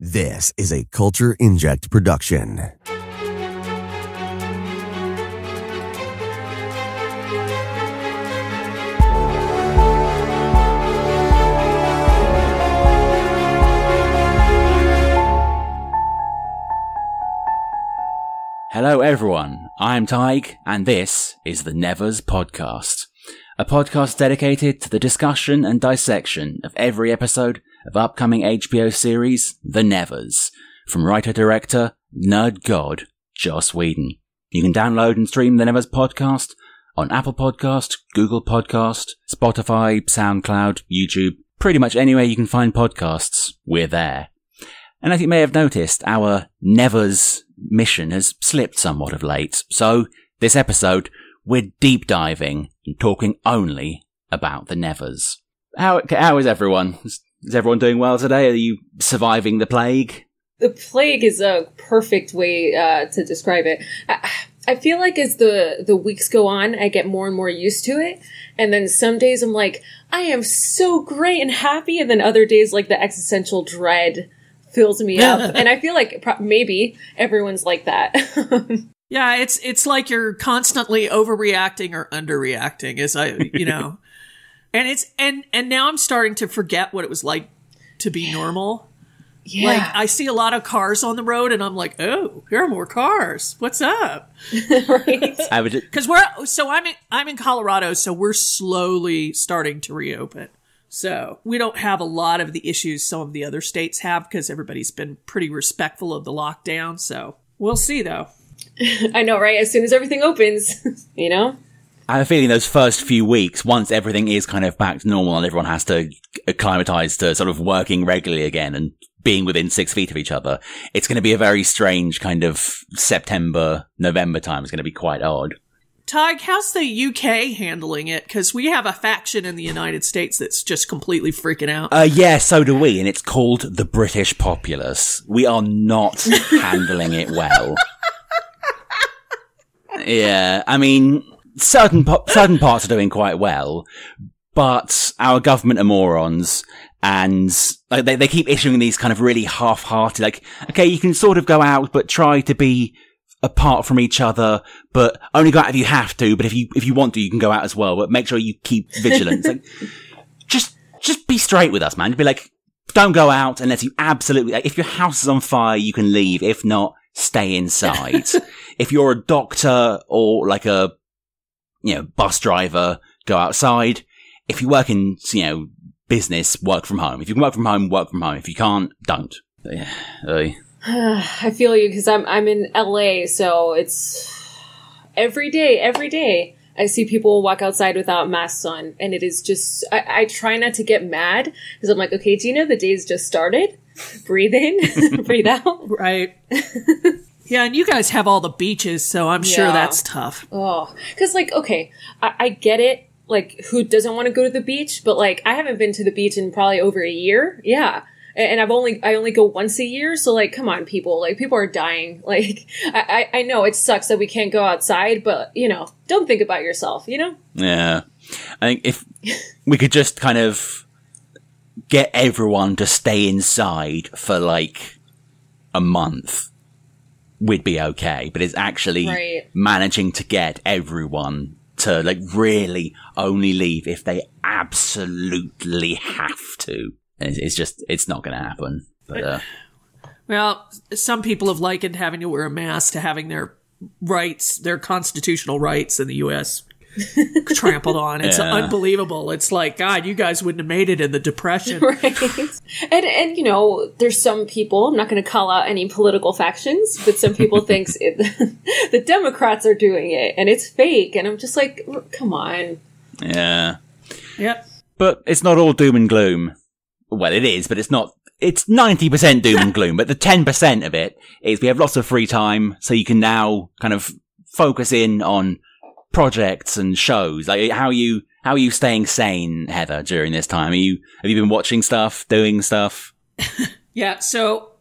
This is a Culture Inject production. Hello everyone, I'm Taheg, and this is the Neverscast, a podcast dedicated to the discussion and dissection of every episode of upcoming HBO series, The Nevers, from writer-director, nerd god, Joss Whedon. You can download and stream the Neverscast on Apple Podcast, Google Podcast, Spotify, SoundCloud, YouTube, pretty much anywhere you can find podcasts, we're there. And as you may have noticed, our Nevers mission has slipped somewhat of late, so this episode, we're deep diving and talking only about the Nevers. How is everyone? Is everyone doing well today? Are you surviving the plague? The plague is a perfect way to describe it. I feel like as the weeks go on, I get more and more used to it. And then some days I'm like, I am so great and happy. And then other days, like, the existential dread fills me up. And I feel like maybe everyone's like that. Yeah, it's like you're constantly overreacting or underreacting, And now I'm starting to forget what it was like to be normal. Yeah. Like, I see a lot of cars on the road and I'm like, oh, here are more cars. What's up? Right. Because I'm in Colorado, so we're slowly starting to reopen. So we don't have a lot of the issues some of the other states have because everybody's been pretty respectful of the lockdown. So we'll see, though. I know, right? As soon as everything opens, you know? I have a feeling those first few weeks, once everything is kind of back to normal and everyone has to acclimatize to sort of working regularly again and being within 6 feet of each other, it's going to be a very strange kind of September, November time. It's going to be quite odd. Taheg, how's the UK handling it? Because we have a faction in the United States that's just completely freaking out. Yeah, so do we, and it's called the British populace. We are not handling it well. Yeah, I mean, certain parts are doing quite well, but our government are morons, and like, they keep issuing these kind of really half-hearted, like, okay, you can sort of go out, but try to be apart from each other, but only go out if you have to, but if you want to, you can go out as well, but make sure you keep vigilant. Like, just be straight with us, man. Be like, don't go out unless you absolutely, like, if your house is on fire, you can leave. If not, stay inside. If you're a doctor or like a, bus driver, go outside. If you work in, business, work from home. If you can work from home, work from home. If you can't, don't. But yeah, I feel you because I'm in LA, so it's every day I see people walk outside without masks on, and it is just, I try not to get mad because I'm like, okay, Gina, the day's just started. Breathe in, breathe out. Right. Yeah, and you guys have all the beaches, so I'm sure that's tough. Oh, because okay, I get it. Like, who doesn't want to go to the beach? But like, I haven't been to the beach in probably over a year. Yeah. And I only go once a year, so like, come on, people. Like, people are dying. Like, I know it sucks that we can't go outside, but don't think about yourself. Yeah, I think if we could just kind of get everyone to stay inside for like a month, we'd be okay. But it's actually managing to get everyone to like really only leave if they absolutely have to. It's not going to happen. But, well, some people have likened having to wear a mask to having their rights, their constitutional rights in the U.S. trampled on. It's unbelievable. It's like, God, you guys wouldn't have made it in the Depression. Right. And there's some people, I'm not going to call out any political factions, but some people think the Democrats are doing it and it's fake. And I'm just like, come on. Yeah. Yep. But it's not all doom and gloom. Well, it is, but it's not. It's 90% doom and gloom, but the 10% of it is we have lots of free time, so you can now kind of focus in on projects and shows. Like, how are you staying sane, Heather, during this time? Have you been watching stuff, doing stuff? Yeah, so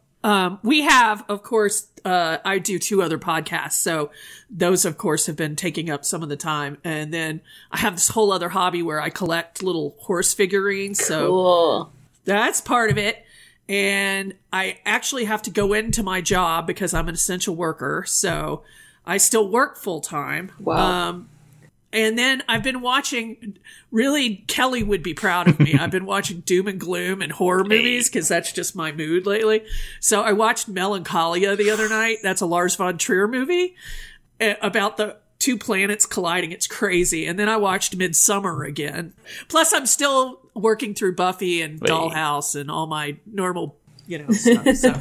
we have, of course, I do 2 other podcasts, so those, of course, have been taking up some of the time. And then I have this whole other hobby where I collect little horse figurines. Cool. So that's part of it. And I actually have to go into my job because I'm an essential worker. So I still work full time. Wow. And then I've been watching, really, Kelly would be proud of me. I've been watching doom and gloom and horror movies because that's just my mood lately. So I watched Melancholia the other night. That's a Lars von Trier movie about the two planets colliding. It's crazy. And then I watched Midsummer again. Plus, I'm still working through Buffy and Dollhouse and all my normal, stuff. So.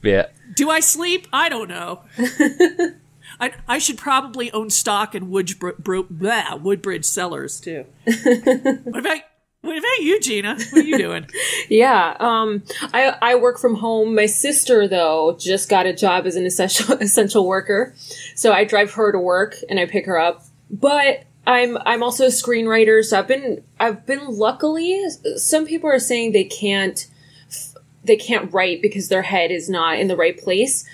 Yeah. Do I sleep? I don't know. I should probably own stock in Woodbridge Cellars too. What about you, Gina? What are you doing? Yeah, I work from home. My sister, though, just got a job as an essential worker, so I drive her to work and I pick her up. But I'm also a screenwriter, so I've been luckily. Some people are saying they can't write because their head is not in the right place.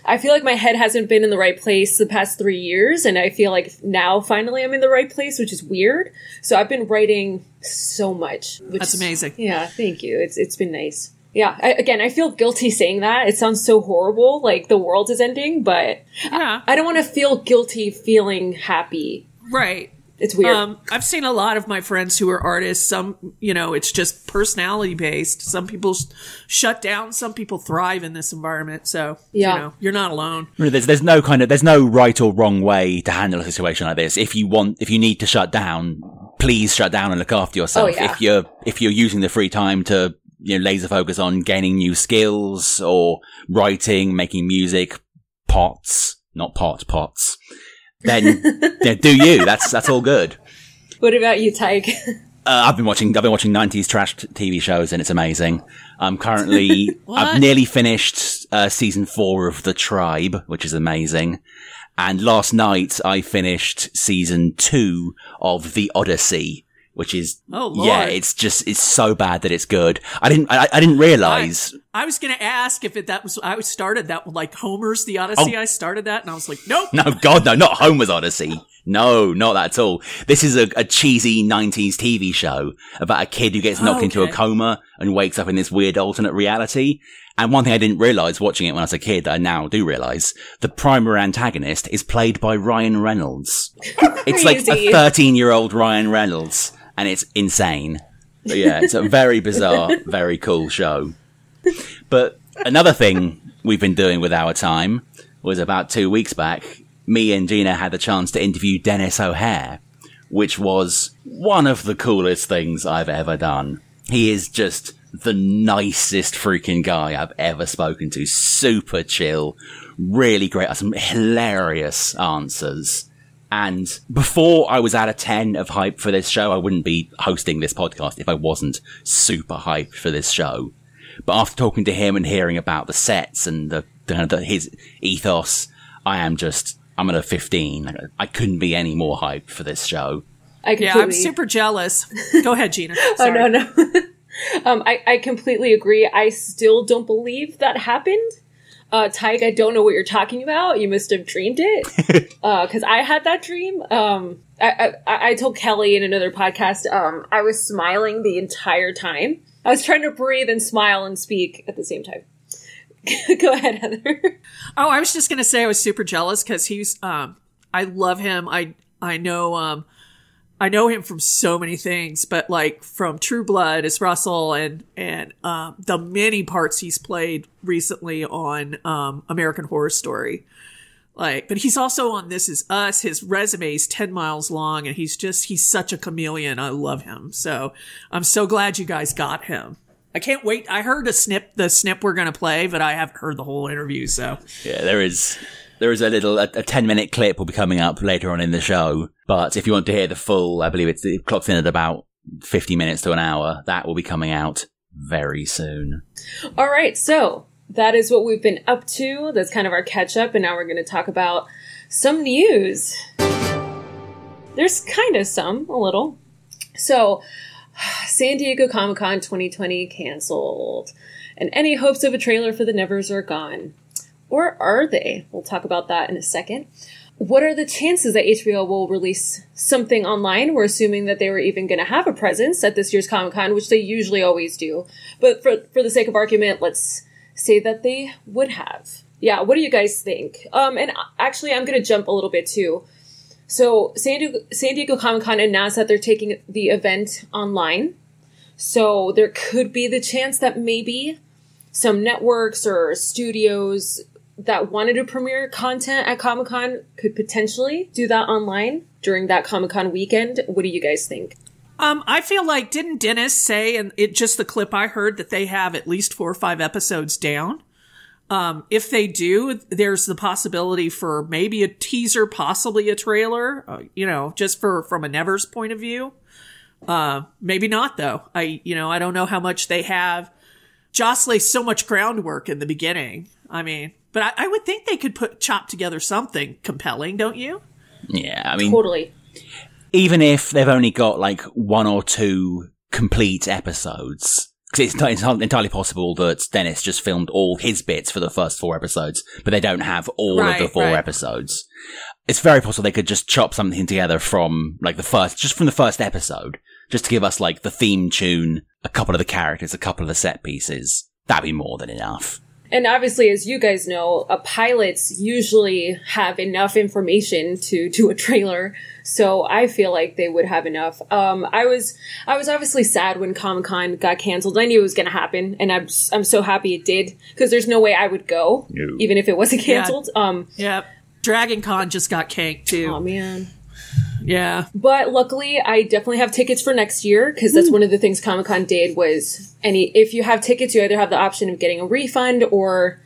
I feel like my head hasn't been in the right place the past 3 years, and I feel like now finally I'm in the right place, which is weird. So I've been writing so much. That's amazing. Yeah, thank you. It's been nice. Yeah, I feel guilty saying that. It sounds so horrible, like the world is ending, but yeah. I don't want to feel guilty feeling happy. Right. It's weird. I've seen a lot of my friends who are artists. Some, it's just personality based. Some people shut down. Some people thrive in this environment. So, you're not alone. There's no right or wrong way to handle a situation like this. If you need to shut down, please shut down and look after yourself. Oh, yeah. If you're using the free time to, laser focus on gaining new skills or writing, making music, pots, then do you. That's all good. What about you, Taheg? I've been watching 90s trash TV shows and it's amazing. I'm currently, I've nearly finished season 4 of The Tribe, which is amazing. And last night I finished season 2 of The Odyssey, which is, it's so bad that it's good. I didn't realize. I was going to ask if I started that like Homer's The Odyssey. I started that and I was like, nope. No, God, no, not Homer's Odyssey. No, not that at all. This is a cheesy 90s TV show about a kid who gets knocked into a coma and wakes up in this weird alternate reality. And one thing I didn't realize watching it when I was a kid, that I now do realize, the primary antagonist is played by Ryan Reynolds. It's like a 13-year-old Ryan Reynolds. And it's insane. But yeah, it's a very bizarre, very cool show. But another thing we've been doing with our time was about 2 weeks back, me and Gina had the chance to interview Denis O'Hare, which was one of the coolest things I've ever done. He is just the nicest freaking guy I've ever spoken to. Super chill, really great, some hilarious answers. And before I was at a 10 of hype for this show, I wouldn't be hosting this podcast if I wasn't super hyped for this show. But after talking to him and hearing about the sets and his ethos, I'm at a 15. I couldn't be any more hyped for this show. I'm super jealous. Go ahead, Gina. Sorry. Oh, no. I completely agree. I still don't believe that happened. Taheg, I don't know what you're talking about. You must have dreamed it. Cause I had that dream. I told Kelly in another podcast, I was smiling the entire time. I was trying to breathe and smile and speak at the same time. Go ahead, Heather. Oh, I was just going to say I was super jealous cause he's, I love him. I know him from so many things, but like from True Blood as Russell and the many parts he's played recently on American Horror Story. But he's also on This Is Us. His resume is 10 miles long and he's such a chameleon. I love him. So I'm so glad you guys got him. I can't wait. I heard the snip we're going to play, but I haven't heard the whole interview. So yeah, there is a 10-minute clip will be coming up later on in the show. But if you want to hear the full, I believe it clocks in at about 50 minutes to an hour. That will be coming out very soon. All right. So that is what we've been up to. That's kind of our catch up. And now we're going to talk about some news. There's kind of a little. So San Diego ComicCon 2020 canceled. And any hopes of a trailer for the Nevers are gone. Or are they? We'll talk about that in a second. what are the chances that HBO will release something online? We're assuming that they were even going to have a presence at this year's Comic-Con, which they usually always do. But for the sake of argument, let's say that they would have. Yeah, what do you guys think? And actually, I'm going to jump a little bit too. So San Diego Comic-Con announced that they're taking the event online. So there could be the chance that maybe some networks or studios that wanted to premiere content at Comic-Con could potentially do that online during that Comic-Con weekend. What do you guys think? I feel like, didn't Dennis say, and it just the clip I heard, that they have at least 4 or 5 episodes down? If they do, there's the possibility for maybe a teaser, possibly a trailer, just from a Nevers point of view. Maybe not though. I don't know how much they have. Joss lays so much groundwork in the beginning. I mean, but I would think they could chop together something compelling, don't you? Yeah, I mean, totally. Even if they've only got like 1 or 2 complete episodes, because it's entirely possible that Dennis just filmed all his bits for the first 4 episodes, but they don't have all of the 4 episodes. It's very possible they could just chop something together from like the first episode, just to give us like the theme tune, a couple of the characters, a couple of the set pieces. That'd be more than enough. And obviously, as you guys know, pilots usually have enough information to do a trailer. So I feel like they would have enough. I was obviously sad when Comic-Con got canceled. I knew it was going to happen, and I'm so happy it did, because there's no way I would go, even if it wasn't canceled. Yeah. Dragon Con just got canked too. Oh man. Yeah. But luckily, I definitely have tickets for next year, because that's one of the things Comic-Con did was if you have tickets, you either have the option of getting a refund or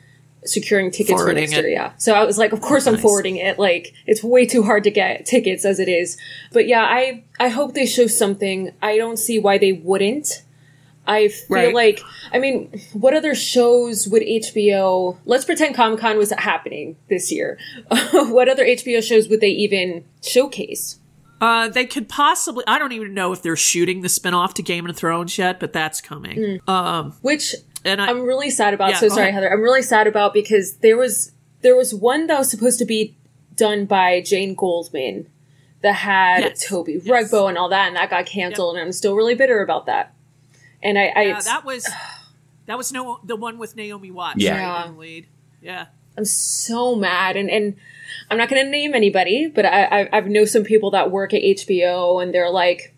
securing tickets for next year. Yeah. So I was like, of course I'm forwarding it. Like, it's way too hard to get tickets as it is. But yeah, I hope they show something. I don't see why they wouldn't. I feel like, I mean, what other shows would HBO... Let's pretend Comic-Con was happening this year. What other HBO shows would they even showcase? They could possibly... I don't even know if they're shooting the spinoff to Game of Thrones yet, but that's coming. Which I'm really sad about. So sorry, Heather. I'm really sad about, because there was one that was supposed to be done by Jane Goldman that had Toby Rugbo and all that, and that got canceled, and I'm still really bitter about that. And that was the one with Naomi Watts. Yeah. Right, lead. Yeah. I'm so mad, and I'm not going to name anybody, but I know some people that work at HBO, and they're like,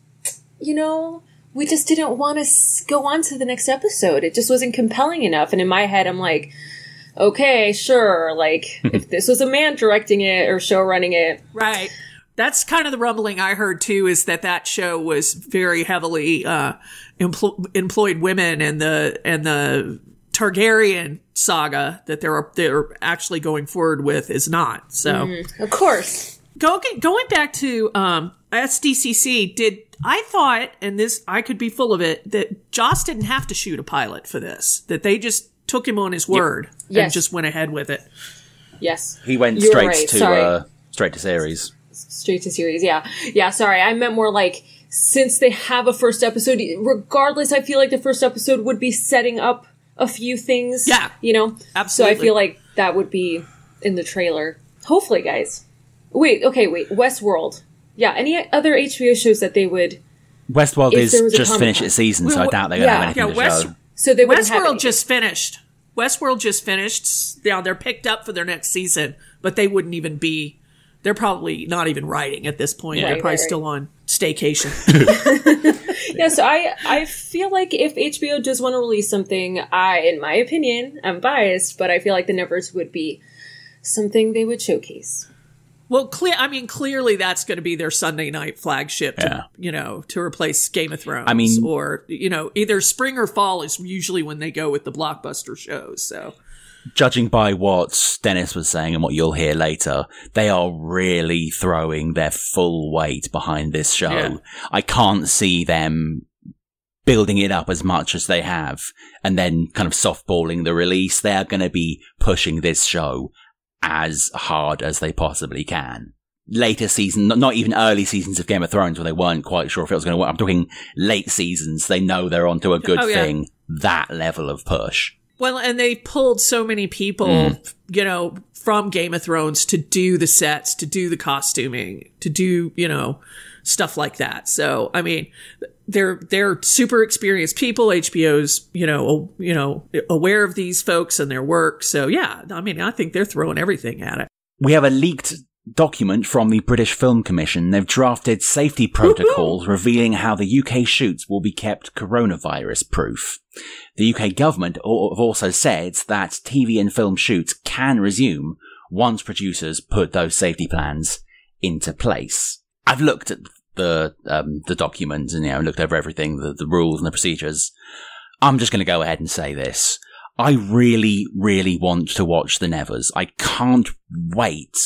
we just didn't want to go on to the next episode. It just wasn't compelling enough. And in my head, I'm like, okay, sure. Like, if this was a man directing it or show running it, right. That's kind of the rumbling I heard too, is that show was very heavily employed women, and the Targaryen saga that they're actually going forward with is not. So of course, going back to SDCC, I thought, and this I could be full of it, that Joss didn't have to shoot a pilot for this, that they just took him on his word and just went ahead with it. Yes, he went straight to series. Straight to series, yeah. Yeah, sorry. I meant more like, since they have a first episode, regardless, I feel like the first episode would be setting up a few things. Yeah. Absolutely. So I feel like that would be in the trailer. Hopefully, guys. Wait. Westworld. Yeah, any other HBO shows that they would... Westworld is just finished its season, so I doubt they're going to have anything to show. So they Westworld just finished. Westworld just finished. Now they're picked up for their next season, but they wouldn't even be... They're probably not even writing at this point. They're probably still on staycation. Yeah, so I feel like if HBO does want to release something, in my opinion, I'm biased, but I feel like the Nevers would be something they would showcase. Well, clearly that's going to be their Sunday night flagship, to replace Game of Thrones. I mean, or, either spring or fall is usually when they go with the blockbuster shows, so... Judging by what Dennis was saying and what you'll hear later, they are really throwing their full weight behind this show. Yeah. I can't see them building it up as much as they have and then kind of softballing the release. They are going to be pushing this show as hard as they possibly can. Later season, not even early seasons of Game of Thrones where they weren't quite sure if it was going to work. I'm talking late seasons. They know they're onto a good thing. That level of push. Well, and they pulled so many people, you know, from Game of Thrones to do the sets, to do the costuming, to do, you know, stuff like that. So, I mean, they're super experienced people. HBO's, you know, aware of these folks and their work. So, yeah, I mean, I think they're throwing everything at it. We have a leaked document from the British Film Commission. They've drafted safety protocols revealing how the UK shoots will be kept coronavirus proof. The UK government have also said that TV and film shoots can resume once producers put those safety plans into place. I've looked at the documents and, you know, looked over everything, the rules and the procedures. I'm just going to go ahead and say this. I really, really want to watch The Nevers. I can't wait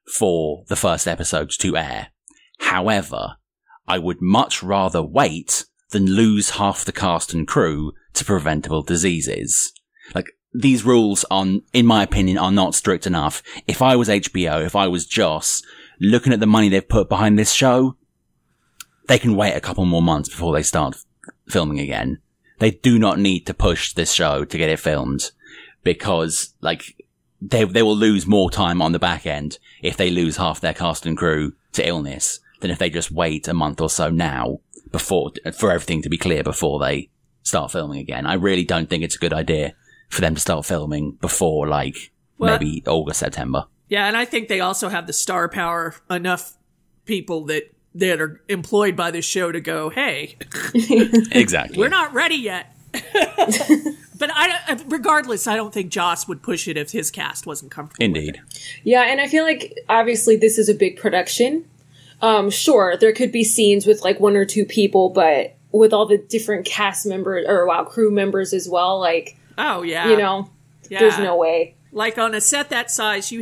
for the first episode to air. However, I would much rather wait than lose half the cast and crew to preventable diseases. Like, these rules in my opinion, are not strict enough. If I was HBO, if I was Joss, looking at the money they've put behind this show, they can wait a couple more months before they start filming again. They do not need to push this show to get it filmed, because, like, they will lose more time on the back end if they lose half their cast and crew to illness than if they just wait a month or so now for everything to be clear before they start filming again. I really don't think it's a good idea for them to start filming before, like, maybe August, September. Yeah, and I think they also have the star power, enough people that are employed by this show to go, hey. Exactly. We're not ready yet. But regardless, I don't think Joss would push it if his cast wasn't comfortable. Indeed. With it. Yeah, and I feel like, obviously, this is a big production. Sure, there could be scenes with, like, one or two people, but with all the different cast members, crew members as well, like... Oh, yeah. You know, there's no way. Like, on a set that size, you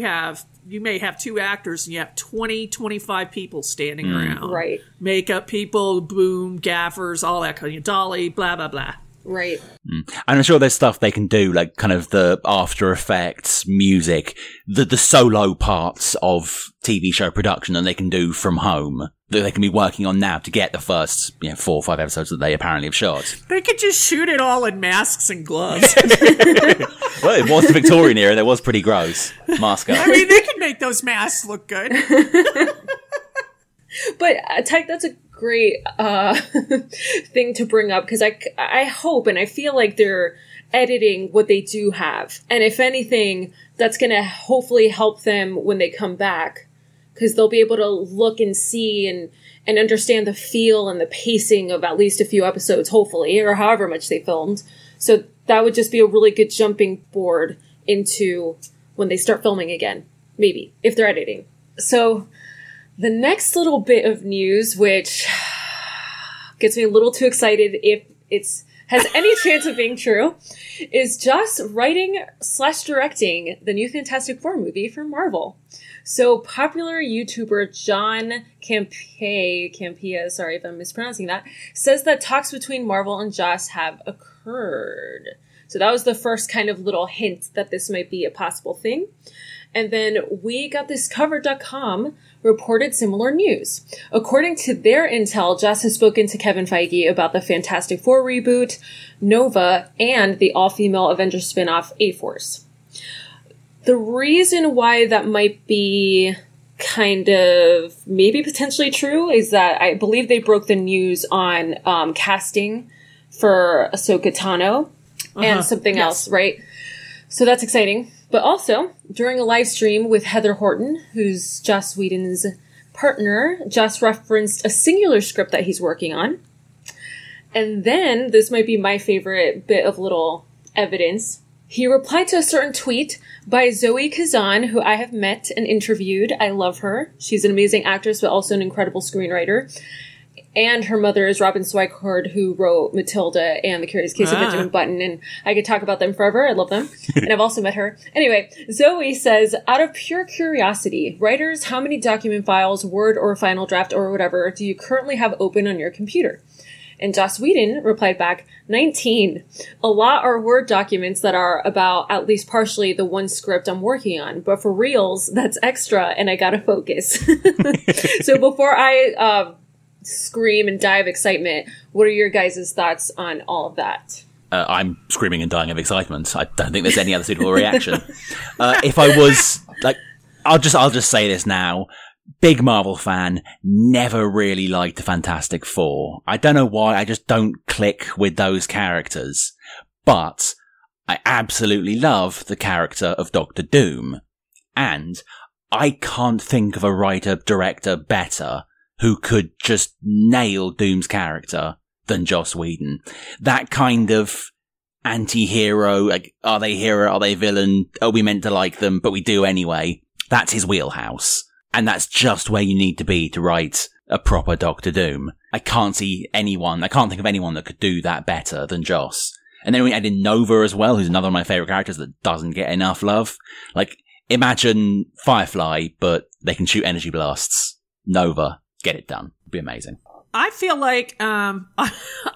may have 2 actors and you have 20, 25 people standing around. Right. Makeup people, boom, gaffers, all that kind of, dolly, blah, blah, blah. Right. And I'm sure there's stuff they can do, like kind of the After Effects, music, the solo parts of TV show production that they can do from home, that they can be working on now to get the first 4 or 5 episodes that they apparently have shot. They could just shoot it all in masks and gloves. Well, it was the Victorian era. That was pretty gross. Mask up. I mean, they could make those masks look good. But Taheg, that's a great thing to bring up, because I hope and I feel like they're editing what they do have. And if anything, that's going to hopefully help them when they come back, because they'll be able to look and see and understand the feel and the pacing of at least a few episodes, hopefully, or however much they filmed. So that would just be a really good jumping board into when they start filming again, maybe, if they're editing. So the next little bit of news, which gets me a little too excited if has any chance of being true, is Joss writing/directing the new Fantastic Four movie for Marvel. So popular YouTuber John Campea, sorry if I'm mispronouncing that, says that talks between Marvel and Joss have occurred. So that was the first kind of little hint that this might be a possible thing. And then WeGotThisCovered.com reported similar news. According to their intel, Joss has spoken to Kevin Feige about the Fantastic Four reboot, Nova, and the all-female Avengers spinoff, A-Force. The reason why that might be kind of maybe potentially true is that I believe they broke the news on casting for Ahsoka Tano and something else, right? So that's exciting. But also, during a live stream with Heather Horton, who's Joss Whedon's partner, Joss referenced a singular script that he's working on. And then, this might be my favorite bit of little evidence, he replied to a certain tweet by Zoe Kazan, who I have met and interviewed. I love her. She's an amazing actress, but also an incredible screenwriter. And her mother is Robin Swicord, who wrote Matilda and The Curious Case of Benjamin Button. And I could talk about them forever. I love them. And I've also met her. Anyway, Zoe says, out of pure curiosity, writers, how many document files, Word or Final Draft or whatever, do you currently have open on your computer? And Joss Whedon replied back, 19. A lot are Word documents that are about at least partially the one script I'm working on. But for reals, that's extra and I gotta focus. So before I scream and die of excitement, what are your guys' thoughts on all of that? I'm screaming and dying of excitement. I don't think there's any other suitable reaction. If I was like, I'll just say this now. Big Marvel fan, never really liked the Fantastic Four. I don't know why, I just don't click with those characters. But I absolutely love the character of Doctor Doom. And I can't think of a writer-director better who could just nail Doom's character than Joss Whedon. That kind of anti-hero, like, are they hero, are they villain, are we meant to like them, but we do anyway. That's his wheelhouse. And that's just where you need to be to write a proper Doctor Doom. I can't think of anyone that could do that better than Joss. And then we add in Nova as well, who's another of my favourite characters that doesn't get enough love. Like, imagine Firefly, but they can shoot energy blasts. Nova, get it done. It'd be amazing. I feel like, I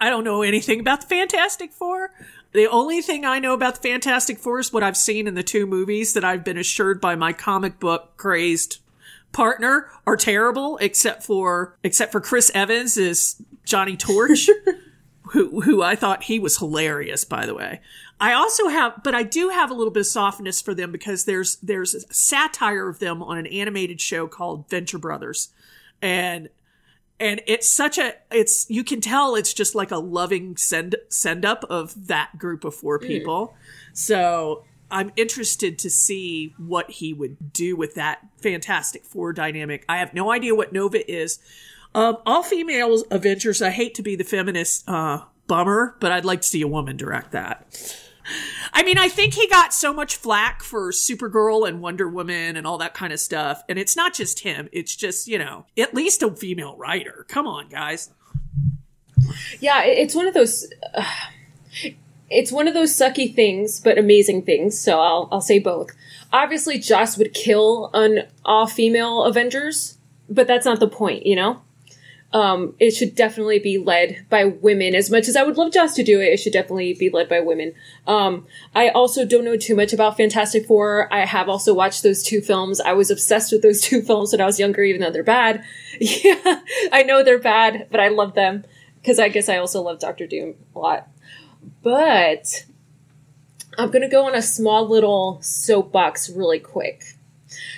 don't know anything about the Fantastic Four. The only thing I know about the Fantastic Four is what I've seen in the 2 movies that I've been assured by my comic book crazed partner are terrible, except for Chris Evans as Johnny Torch, who I thought he was hilarious, by the way. I do have a little bit of softness for them because there's a satire of them on an animated show called Venture Brothers. And you can tell it's just like a loving send up of that group of 4 people. So I'm interested to see what he would do with that Fantastic Four dynamic. I have no idea what Nova is. All female Avengers, I hate to be the feminist bummer, but I'd like to see a woman direct that. I mean, I think he got so much flack for Supergirl and Wonder Woman and all that kind of stuff. And it's not just him. It's just, at least a female writer. Come on, guys. Yeah, it's one of those... It's one of those sucky things, but amazing things, so I'll say both. Obviously, Joss would kill an all-female Avengers, but that's not the point, It should definitely be led by women. As much as I would love Joss to do it, it should definitely be led by women. I also don't know too much about Fantastic Four. I have also watched those 2 films. I was obsessed with those 2 films when I was younger, even though they're bad. Yeah, I know they're bad, but I love them, because I guess I also love Doctor Doom a lot. But I'm going to go on a small little soapbox really quick.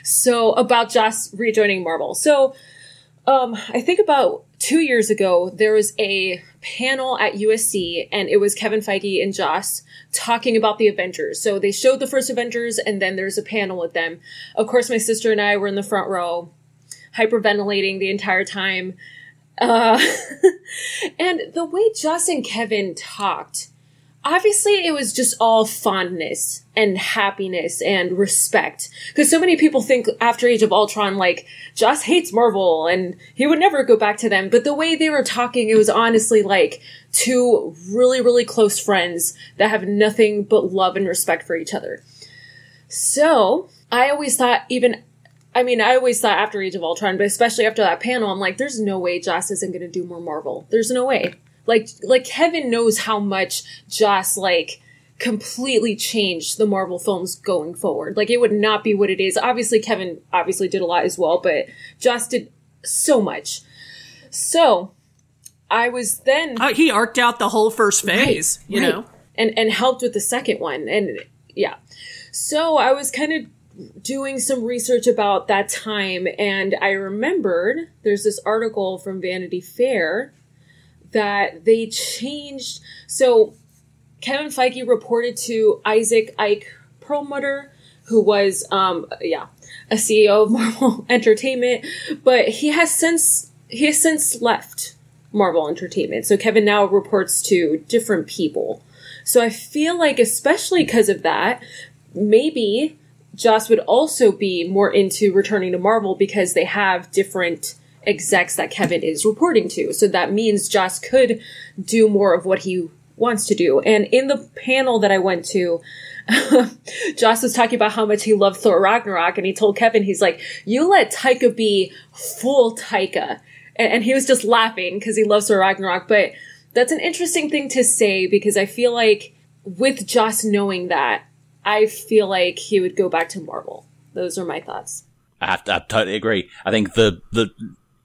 So about Joss rejoining Marvel. So I think about 2 years ago, there was a panel at USC and it was Kevin Feige and Joss talking about the Avengers. So they showed the first Avengers and then there's a panel with them. Of course, my sister and I were in the front row, hyperventilating the entire time. And the way Joss and Kevin talked, obviously it was just all fondness and happiness and respect. Because so many people think after Age of Ultron, like, Joss hates Marvel and he would never go back to them. But the way they were talking, it was honestly like 2 really, really close friends that have nothing but love and respect for each other. So I always thought after Age of Ultron, but especially after that panel, I'm like, there's no way Joss isn't going to do more Marvel. There's no way. Like Kevin knows how much Joss, completely changed the Marvel films going forward. Like, it would not be what it is. Obviously, Kevin did a lot as well, but Joss did so much. So, I was then... he arced out the whole first phase, you know? And helped with the second one. And, yeah. So, I was kind of doing some research about that time, and I remembered there's this article from Vanity Fair that they changed. So Kevin Feige reported to Isaac Ike Perlmutter, who was a CEO of Marvel Entertainment, but he has since left Marvel Entertainment. So Kevin now reports to different people. So I feel like, especially because of that, maybe Joss would also be more into returning to Marvel because they have different execs that Kevin is reporting to. So that means Joss could do more of what he wants to do. And in the panel that I went to, Joss was talking about how much he loved Thor Ragnarok, and he told Kevin, he's like, you let Taika be full Taika. And he was just laughing because he loves Thor Ragnarok. But that's an interesting thing to say, because I feel like with Joss knowing that, I feel like he would go back to Marvel. Those are my thoughts. I totally agree. I think the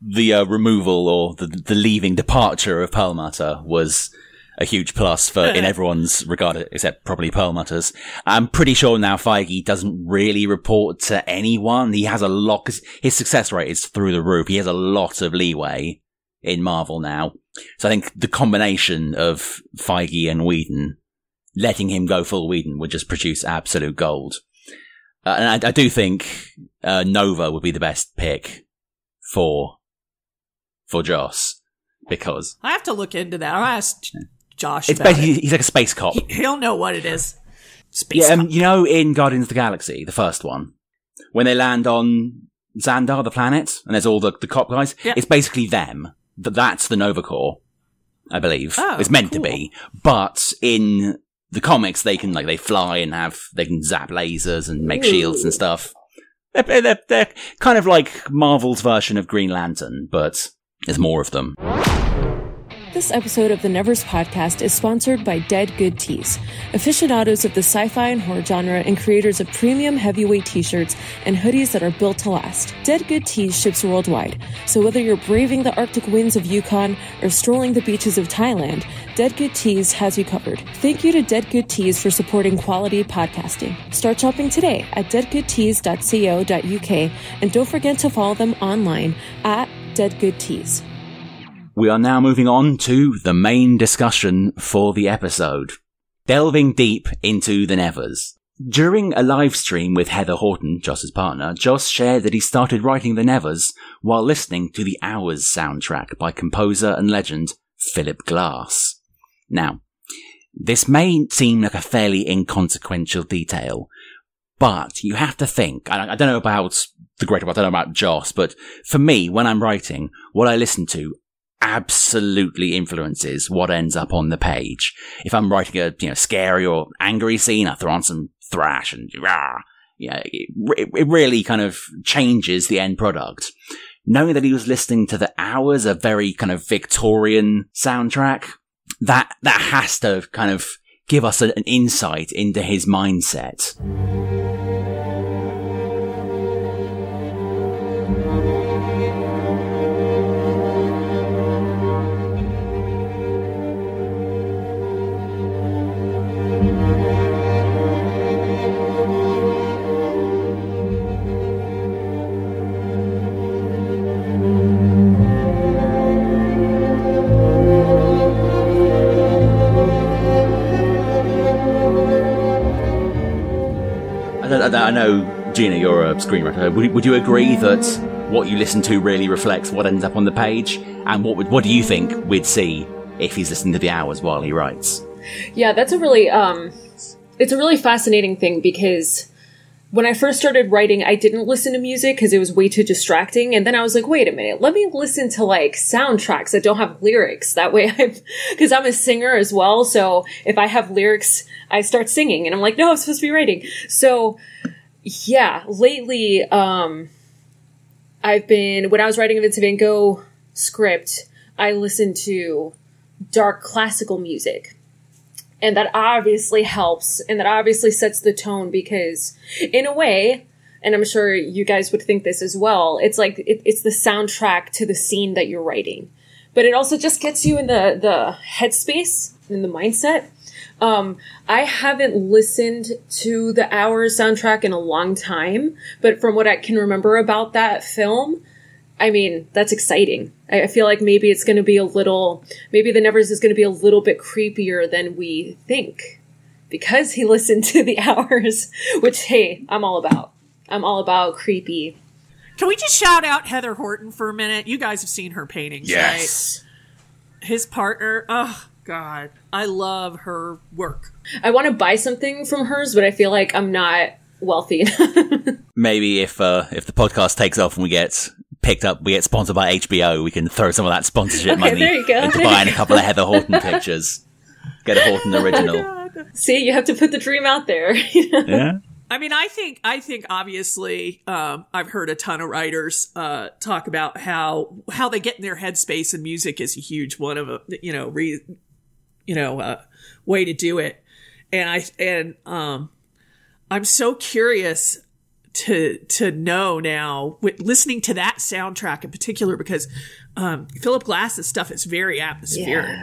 removal or the leaving departure of Perlmutter was a huge plus in everyone's regard, except probably Perlmutter's. I'm pretty sure now Feige doesn't really report to anyone. He has a lot, because his success rate is through the roof. He has a lot of leeway in Marvel now. So I think the combination of Feige and Whedon, letting him go full Whedon, would just produce absolute gold. And I do think Nova would be the best pick for Joss, because I have to look into that. I'll ask Josh. It's basically he's like a space cop. He'll know what it is. Space cop. You know, in Guardians of the Galaxy, the first one, when they land on Xandar, the planet, and there's all the cop guys, it's basically them. That's the Nova Corps, I believe. It's meant to be, but in the comics, they fly and they can zap lasers and make shields and stuff. They're kind of like Marvel's version of Green Lantern, but there's more of them. This episode of the Nevers Podcast is sponsored by Dead Good Tees, aficionados of the sci-fi and horror genre and creators of premium heavyweight t-shirts and hoodies that are built to last. Dead Good Tees ships worldwide, so whether you're braving the Arctic winds of Yukon or strolling the beaches of Thailand, Dead Good Tees has you covered. Thank you to Dead Good Tees for supporting quality podcasting. Start shopping today at deadgoodtees.co.uk and don't forget to follow them online at Dead Good Tees. We are now moving on to the main discussion for the episode. Delving deep into the Nevers. During a live stream with Heather Horton, Joss's partner, Joss shared that he started writing the Nevers while listening to the Hours soundtrack by composer and legend Philip Glass. Now, this may seem like a fairly inconsequential detail, but you have to think, I don't know about the Great One, I don't know about Joss, but for me, when I'm writing, what I listen to absolutely influences what ends up on the page. If I'm writing a scary or angry scene, I throw on some thrash and it really kind of changes the end product. Knowing that he was listening to the Hours, a very kind of Victorian soundtrack, that has to kind of give us an insight into his mindset. I know, Gina, you're a screenwriter. Would you agree that what you listen to really reflects what ends up on the page? And what do you think we'd see if he's listening to the Hours while he writes? Yeah, that's a really, it's a really fascinating thing, because when I first started writing, I didn't listen to music because it was way too distracting. And then I was like, wait a minute, let me listen to soundtracks that don't have lyrics. That way because I'm a singer as well. So if I have lyrics, I start singing and I'm like, no, I'm supposed to be writing. So yeah, lately, when I was writing a Vincent Van Gogh script, I listened to dark classical music. And that obviously helps, and that obviously sets the tone, because in a way, and I'm sure you guys would think this as well, it's like it's the soundtrack to the scene that you're writing. But it also just gets you in the headspace, in the mindset. I haven't listened to the Hours soundtrack in a long time, but from what I can remember about that film, I mean, that's exciting. I feel like maybe it's going to be maybe the Nevers is going to be a little bit creepier than we think, because he listened to the Hours, which, hey, I'm all about. I'm all about creepy. Can we just shout out Heather Horton for a minute? You guys have seen her paintings, yes. Right? His partner, oh, God, I love her work. I want to buy something from hers, but I feel like I'm not wealthy. Maybe if the podcast takes off and we get picked up, we get sponsored by HBO, we can throw some of that sponsorship money into buying a couple of Heather Horton pictures. Get a Horton original. Oh, see, you have to put the dream out there. Yeah. I mean, I think obviously, I've heard a ton of writers talk about how they get in their headspace, and music is a huge one of way to do it. And I'm so curious to know now, with listening to that soundtrack in particular, because Philip Glass's stuff is very atmospheric,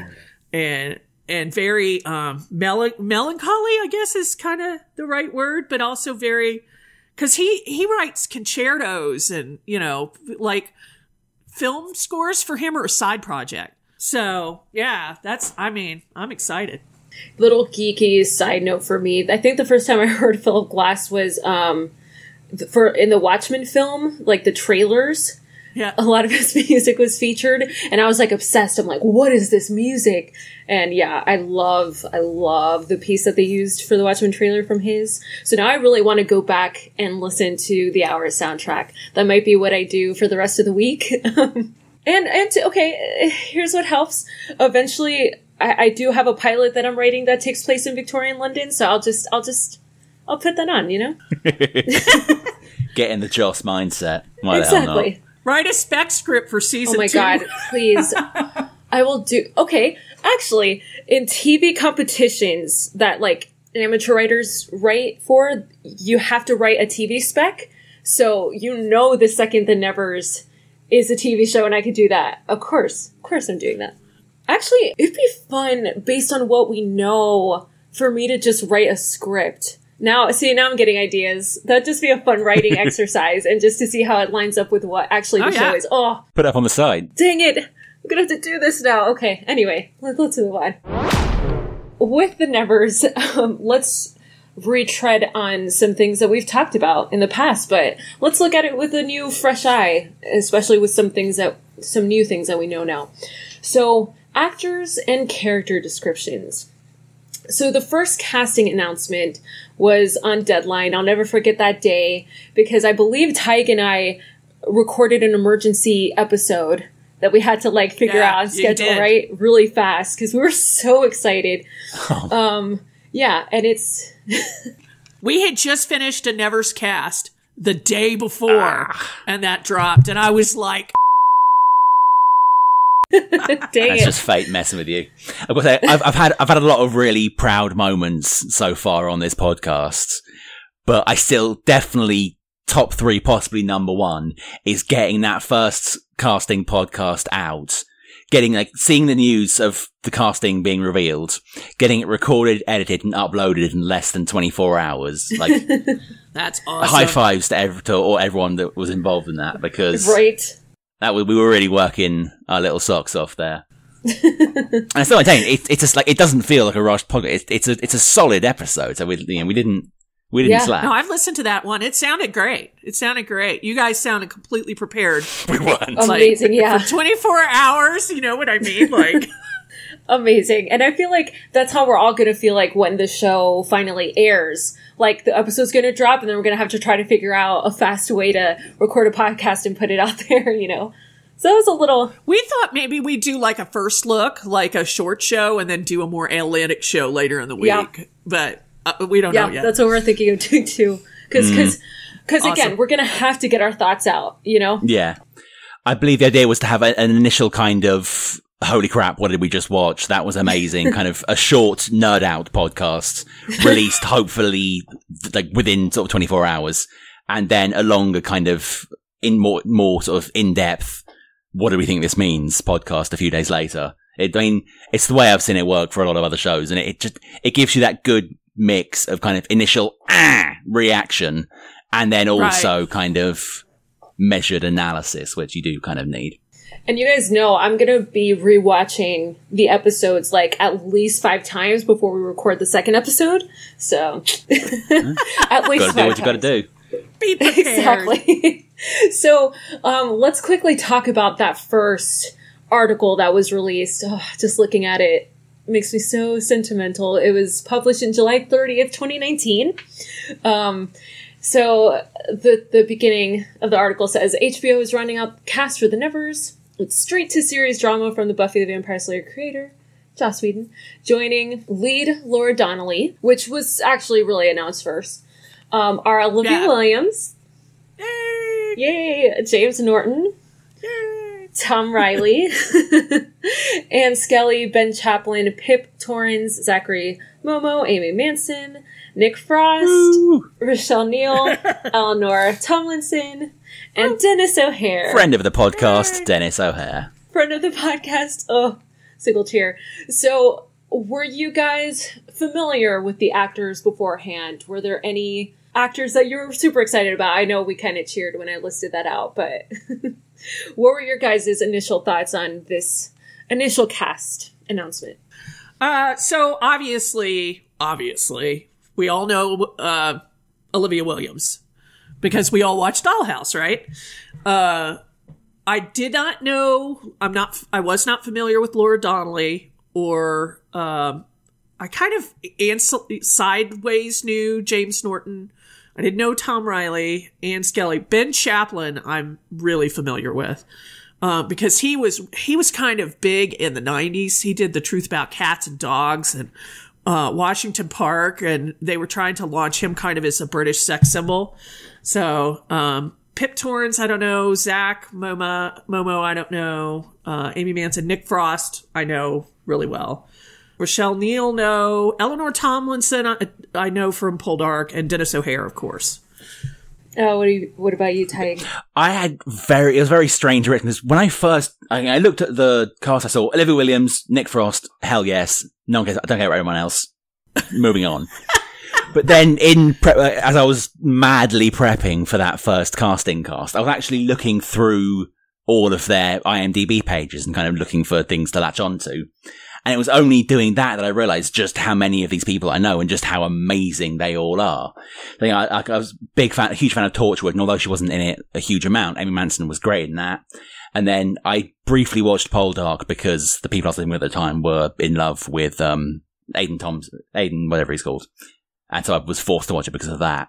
and very melancholy, I guess is kind of the right word, but also very, because he writes concertos and, you know, like film scores for him are a side project. So yeah, I'm excited. Little geeky side note for me. I think the first time I heard Philip Glass was in the Watchmen film, like the trailers. Yeah. A lot of his music was featured, and I was like obsessed. I'm like, what is this music? And yeah, I love the piece that they used for the Watchmen trailer from his. So now I really want to go back and listen to the Hour soundtrack. That might be what I do for the rest of the week. Okay, here's what helps. Eventually, I do have a pilot that I'm writing that takes place in Victorian London, so I'll put that on, you know? Get in the Joss mindset. Why exactly. the hell not? Write a spec script for season 2. Oh my God, please. I will do. Okay, actually, in TV competitions that like amateur writers write for, you have to write a TV spec. So you know the second The Nevers is a TV show and I could do that. Of course I'm doing that. Actually, it'd be fun based on what we know for me to just write a script. Now I'm getting ideas. That'd just be a fun writing exercise and just to see how it lines up with what actually the show is. Oh, put it up on the side. Dang it. I'm gonna have to do this now. Okay, anyway, let's move on. With the Nevers, let's retread on some things that we've talked about in the past, but let's look at it with a new, fresh eye, especially with some new things that we know now. So, actors and character descriptions. So the first casting announcement was on Deadline. I'll never forget that day because I believe Taheg and I recorded an emergency episode that we had to like figure out and schedule right really fast because we were so excited. And it's we had just finished a Neverscast the day before and that dropped and I was like That's just fate messing with you. I've got to say, I've had a lot of really proud moments so far on this podcast, but I still definitely top 3, possibly number 1, is getting that first casting podcast out, seeing the news of the casting being revealed, getting it recorded, edited, and uploaded in less than 24 hours. Like, that's awesome. High fives to everyone that was involved in that because right. We were really working our little socks off there. And I still maintain it's just like it doesn't feel like a rushed podcast. It's a solid episode. So we didn't slack. No, I've listened to that one. It sounded great. You guys sounded completely prepared. We weren't. Amazing, yeah. For 24 hours, you know what I mean? Like amazing. And I feel like that's how we're all going to feel like when the show finally airs. Like, the episode's going to drop, and then we're going to have to try to figure out a fast way to record a podcast and put it out there, you know? So that was a little... We thought maybe we'd do, like, a first look, like a short show, and then do a more analytic show later in the week. Yeah. But we don't know yet. That's what we're thinking of doing, too. Because awesome. Again, we're going to have to get our thoughts out, you know? Yeah. I believe the idea was to have an initial kind of... Holy crap, what did we just watch? That was amazing. Kind of a short nerd out podcast released hopefully like within sort of 24 hours. And then a longer kind of more sort of in-depth, what do we think this means podcast a few days later. It's the way I've seen it work for a lot of other shows. And it gives you that good mix of kind of initial reaction and then also kind of measured analysis, which you do kind of need. And you guys know I'm going to be rewatching the episodes like at least 5 times before we record the second episode. So at least 5 times. Do what you got to do. Be prepared. Exactly. So let's quickly talk about that first article that was released. Oh, just looking at it makes me so sentimental. It was published in July 30th, 2019. So the beginning of the article says, HBO is rounding up cast for The Nevers. It's straight-to-series drama from the Buffy the Vampire Slayer creator, Joss Whedon, joining lead Laura Donnelly, which was actually really announced first, are Olivia Williams, yay, James Norton, yay, Tom Riley, Anne Skelly, Ben Chaplin, Pip Torrens, Zachary Momo, Amy Manson, Nick Frost, Rochelle Neal, Eleanor Tomlinson, and Denis O'Hare. Friend of the podcast, Denis O'Hare. Friend of the podcast. Oh, single cheer. So, were you guys familiar with the actors beforehand? Were there any actors that you were super excited about? I know we kind of cheered when I listed that out, but what were your guys' initial thoughts on this initial cast announcement? So obviously, we all know Olivia Williams because we all watched Dollhouse, right? I did not know. I was not familiar with Laura Donnelly, or I kind of sideways knew James Norton. I didn't know Tom Riley, Ann Skelly. Ben Chaplin I'm really familiar with because he was kind of big in the 90s. He did The Truth About Cats and Dogs and Washington Park, and they were trying to launch him kind of as a British sex symbol. So Pip Torrens, I don't know. Zach Momo, I don't know. Amy Manson, Nick Frost, I know really well. Rochelle Neal, no. Eleanor Tomlinson, I know from Poldark, and Denis O'Hare, of course. What about you, Taheg? It was very strange written. When I looked at the cast, I saw Olivia Williams, Nick Frost, hell yes. No one cares. I don't care about everyone else. Moving on. But then as I was madly prepping for that first casting cast, I was actually looking through all of their IMDb pages and kind of looking for things to latch onto. And it was only doing that I realized just how many of these people I know and just how amazing they all are. I was a huge fan of Torchwood, and although she wasn't in it a huge amount, Amy Manson was great in that. And then I briefly watched Poldark because the people I was living with at the time were in love with Aiden, whatever he's called. And so I was forced to watch it because of that.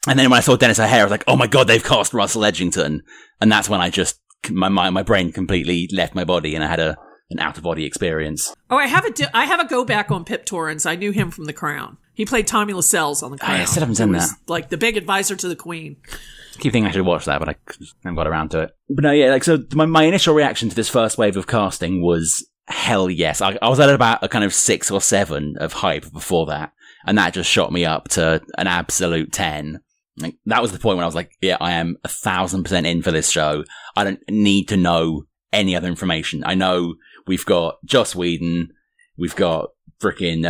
And then when I saw Denis O'Hare, I was like, oh my God, they've cast Russell Edgington. And that's when I just, my brain completely left my body and I had an out-of-body experience. Oh, I have a go back on Pip Torrens. I knew him from The Crown. He played Tommy Lascelles on The Crown. I still haven't seen that. Like the big advisor to the Queen. I keep thinking I should watch that, but I haven't got around to it. But no, yeah, so my initial reaction to this first wave of casting was hell yes. I was at about a kind of 6 or 7 of hype before that, and that just shot me up to an absolute 10. Like, that was the point when I was like, yeah, I am 1,000% in for this show. I don't need to know any other information. I know we've got Joss Whedon, we've got frickin'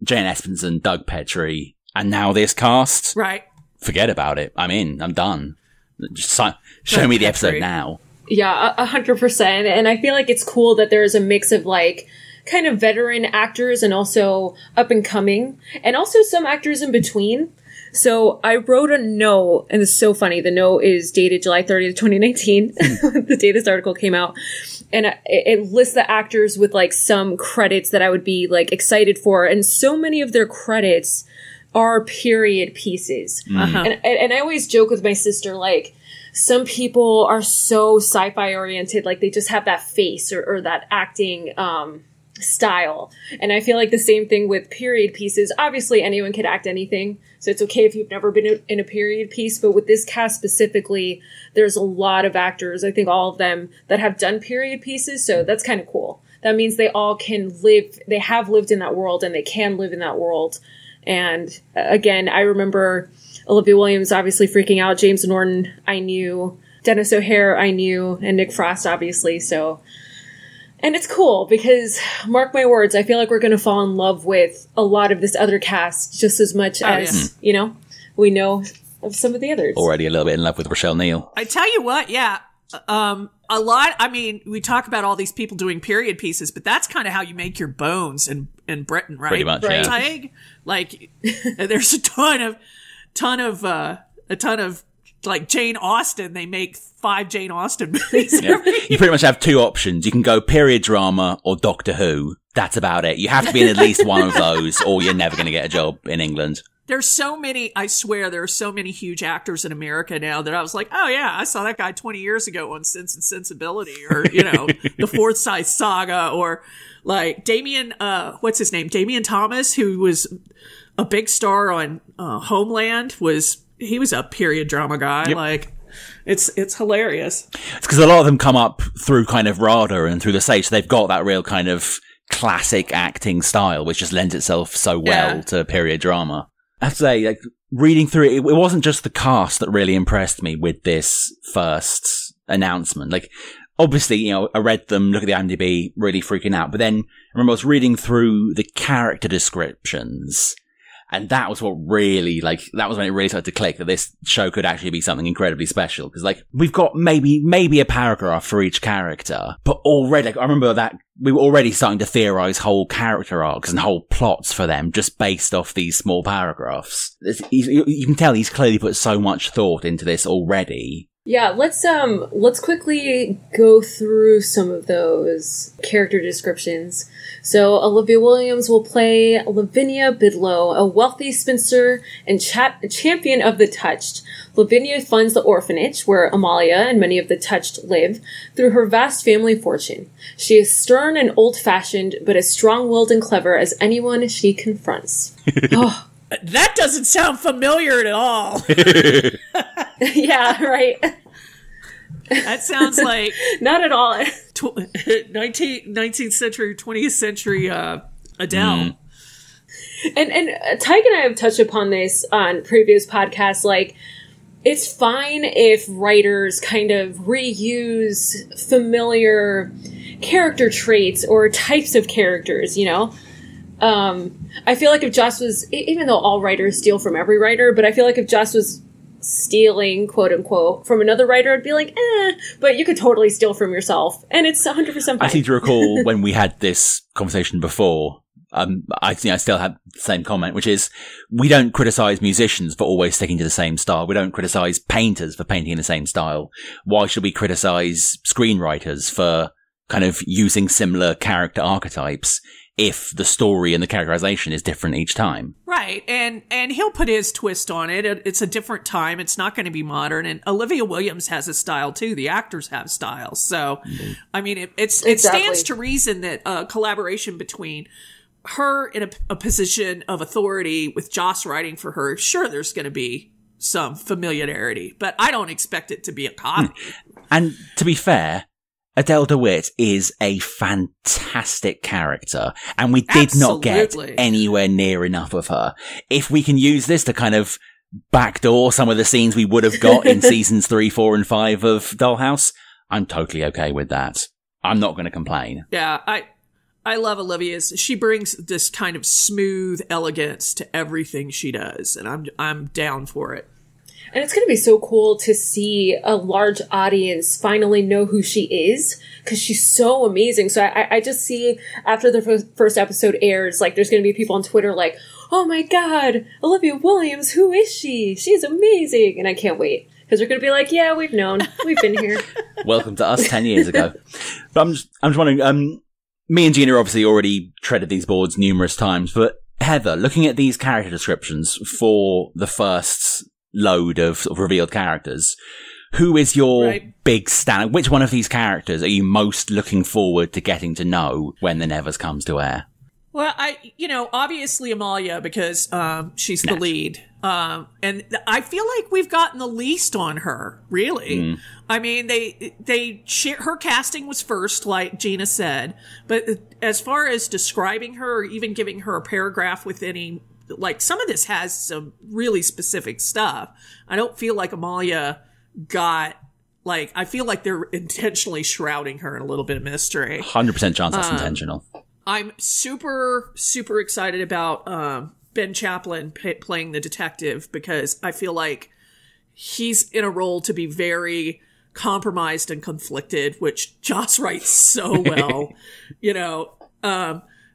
Jane Espenson, Doug Petrie, and now this cast. Right. Forget about it. I'm in. I'm done. Just show me the episode now. Yeah, 100%. And I feel like it's cool that there's a mix of like kind of veteran actors and also up and coming, and also some actors in between. So I wrote a note, and it's so funny. The note is dated July 30th, 2019. The day this article came out. And it lists the actors with like some credits that I would be like excited for. And so many of their credits are period pieces. And I always joke with my sister, like, some people are so sci-fi oriented, like they just have that face or that acting style. And I feel like the same thing with period pieces. Obviously, anyone could act anything, so it's okay if you've never been in a period piece. But with this cast specifically, there's a lot of actors, I think all of them, that have done period pieces. So that's kind of cool. That means they all can live, they have lived in that world, and they can live in that world. And again, I remember Olivia Williams obviously freaking out. James Norton, I knew. Denis O'Hare, I knew. And Nick Frost, obviously. So, and it's cool because, mark my words, I feel like we're going to fall in love with a lot of this other cast just as much as, you know, we know of some of the others. Already a little bit in love with Rochelle Neal. I tell you what, yeah. A lot, I mean, we talk about all these people doing period pieces, but that's kind of how you make your bones in Britain, right? Pretty much, right. yeah. Taheg, like, there's a ton of like Jane Austen. They make 5 Jane Austen movies. Yeah. You pretty much have 2 options. You can go period drama or Doctor Who. That's about it. You have to be in at least one of those, or you're never going to get a job in England. There's so many, I swear, there are so many huge actors in America now that I was like, oh yeah, I saw that guy 20 years ago on Sense and Sensibility, or, you know, the Forsyth Saga, or like Damien, what's his name? Damien Thomas, who was a big star on Homeland, he was a period drama guy. Yep. Like, it's hilarious. It's because a lot of them come up through kind of RADA and through the stage, so they've got that real kind of classic acting style, which just lends itself so well to period drama. I have to say, like, reading through it, it wasn't just the cast that really impressed me with this first announcement. Like, obviously, I read them, look at the IMDb, really freaking out. But then I remember I was reading through the character descriptions, and that was what really, that was when it really started to click that this show could actually be something incredibly special. Because, we've got maybe a paragraph for each character, but already, I remember that we were already starting to theorize whole character arcs and whole plots for them just based off these small paragraphs. You can tell he's clearly put so much thought into this already. Yeah, let's quickly go through some of those character descriptions. So Olivia Williams will play Lavinia Bidlow, a wealthy spinster and champion of the touched. Lavinia funds the orphanage where Amalia and many of the touched live through her vast family fortune. She is stern and old-fashioned, but as strong-willed and clever as anyone she confronts. Oh. That doesn't sound familiar at all. Yeah, right. That sounds like... Not at all. 19th century, 20th century Adele. And Taheg and I have touched upon this on previous podcasts, it's fine if writers kind of reuse familiar character traits or types of characters, I feel like if Joss was, even though all writers steal from every writer, but I feel like if Joss was stealing, quote unquote, from another writer, I'd be like, but you could totally steal from yourself. And it's 100% fine. I seem to recall when we had this conversation before, I still had the same comment, which is, we don't criticize musicians for always sticking to the same style. We don't criticize painters for painting in the same style. Why should we criticize screenwriters for kind of using similar character archetypes if the story and the characterization is different each time? Right. And he'll put his twist on it. It's a different time. It's not going to be modern. And Olivia Williams has a style too. The actors have styles. So, I mean, it stands to reason that collaboration between her in a position of authority with Joss writing for her, sure, there's going to be some familiarity, but I don't expect it to be a copy. And to be fair, Adele DeWitt is a fantastic character, and we did not get anywhere near enough of her. If we can use this to kind of backdoor some of the scenes we would have got in seasons 3, 4, and 5 of Dollhouse, I'm totally okay with that. I'm not going to complain. Yeah, I love Olivia's. She brings this kind of smooth elegance to everything she does, and I'm down for it. And it's going to be so cool to see a large audience finally know who she is, because she's so amazing. So I just see after the first episode airs, there's going to be people on Twitter like, oh my God, Olivia Williams, who is she? She's amazing. And I can't wait, because they're going to be like, yeah, we've known. We've been here. Welcome to us 10 years ago. But I'm just wondering, me and Gina obviously already treaded these boards numerous times, but Heather, looking at these character descriptions for the first load of sort of revealed characters, who is your big stand? Which one of these characters are you most looking forward to getting to know when the Nevers comes to air? Well, obviously Amalia, because she's the lead. And I feel like we've gotten the least on her, really. I mean, her casting was first, like Gina said, but as far as describing her or even giving her a paragraph with any, some of this has some really specific stuff. I don't feel like Amalia got, I feel like they're intentionally shrouding her in a little bit of mystery. 100% chance that's intentional. I'm super, super excited about Ben Chaplin playing the detective, because I feel like he's in a role to be very compromised and conflicted, which Joss writes so well,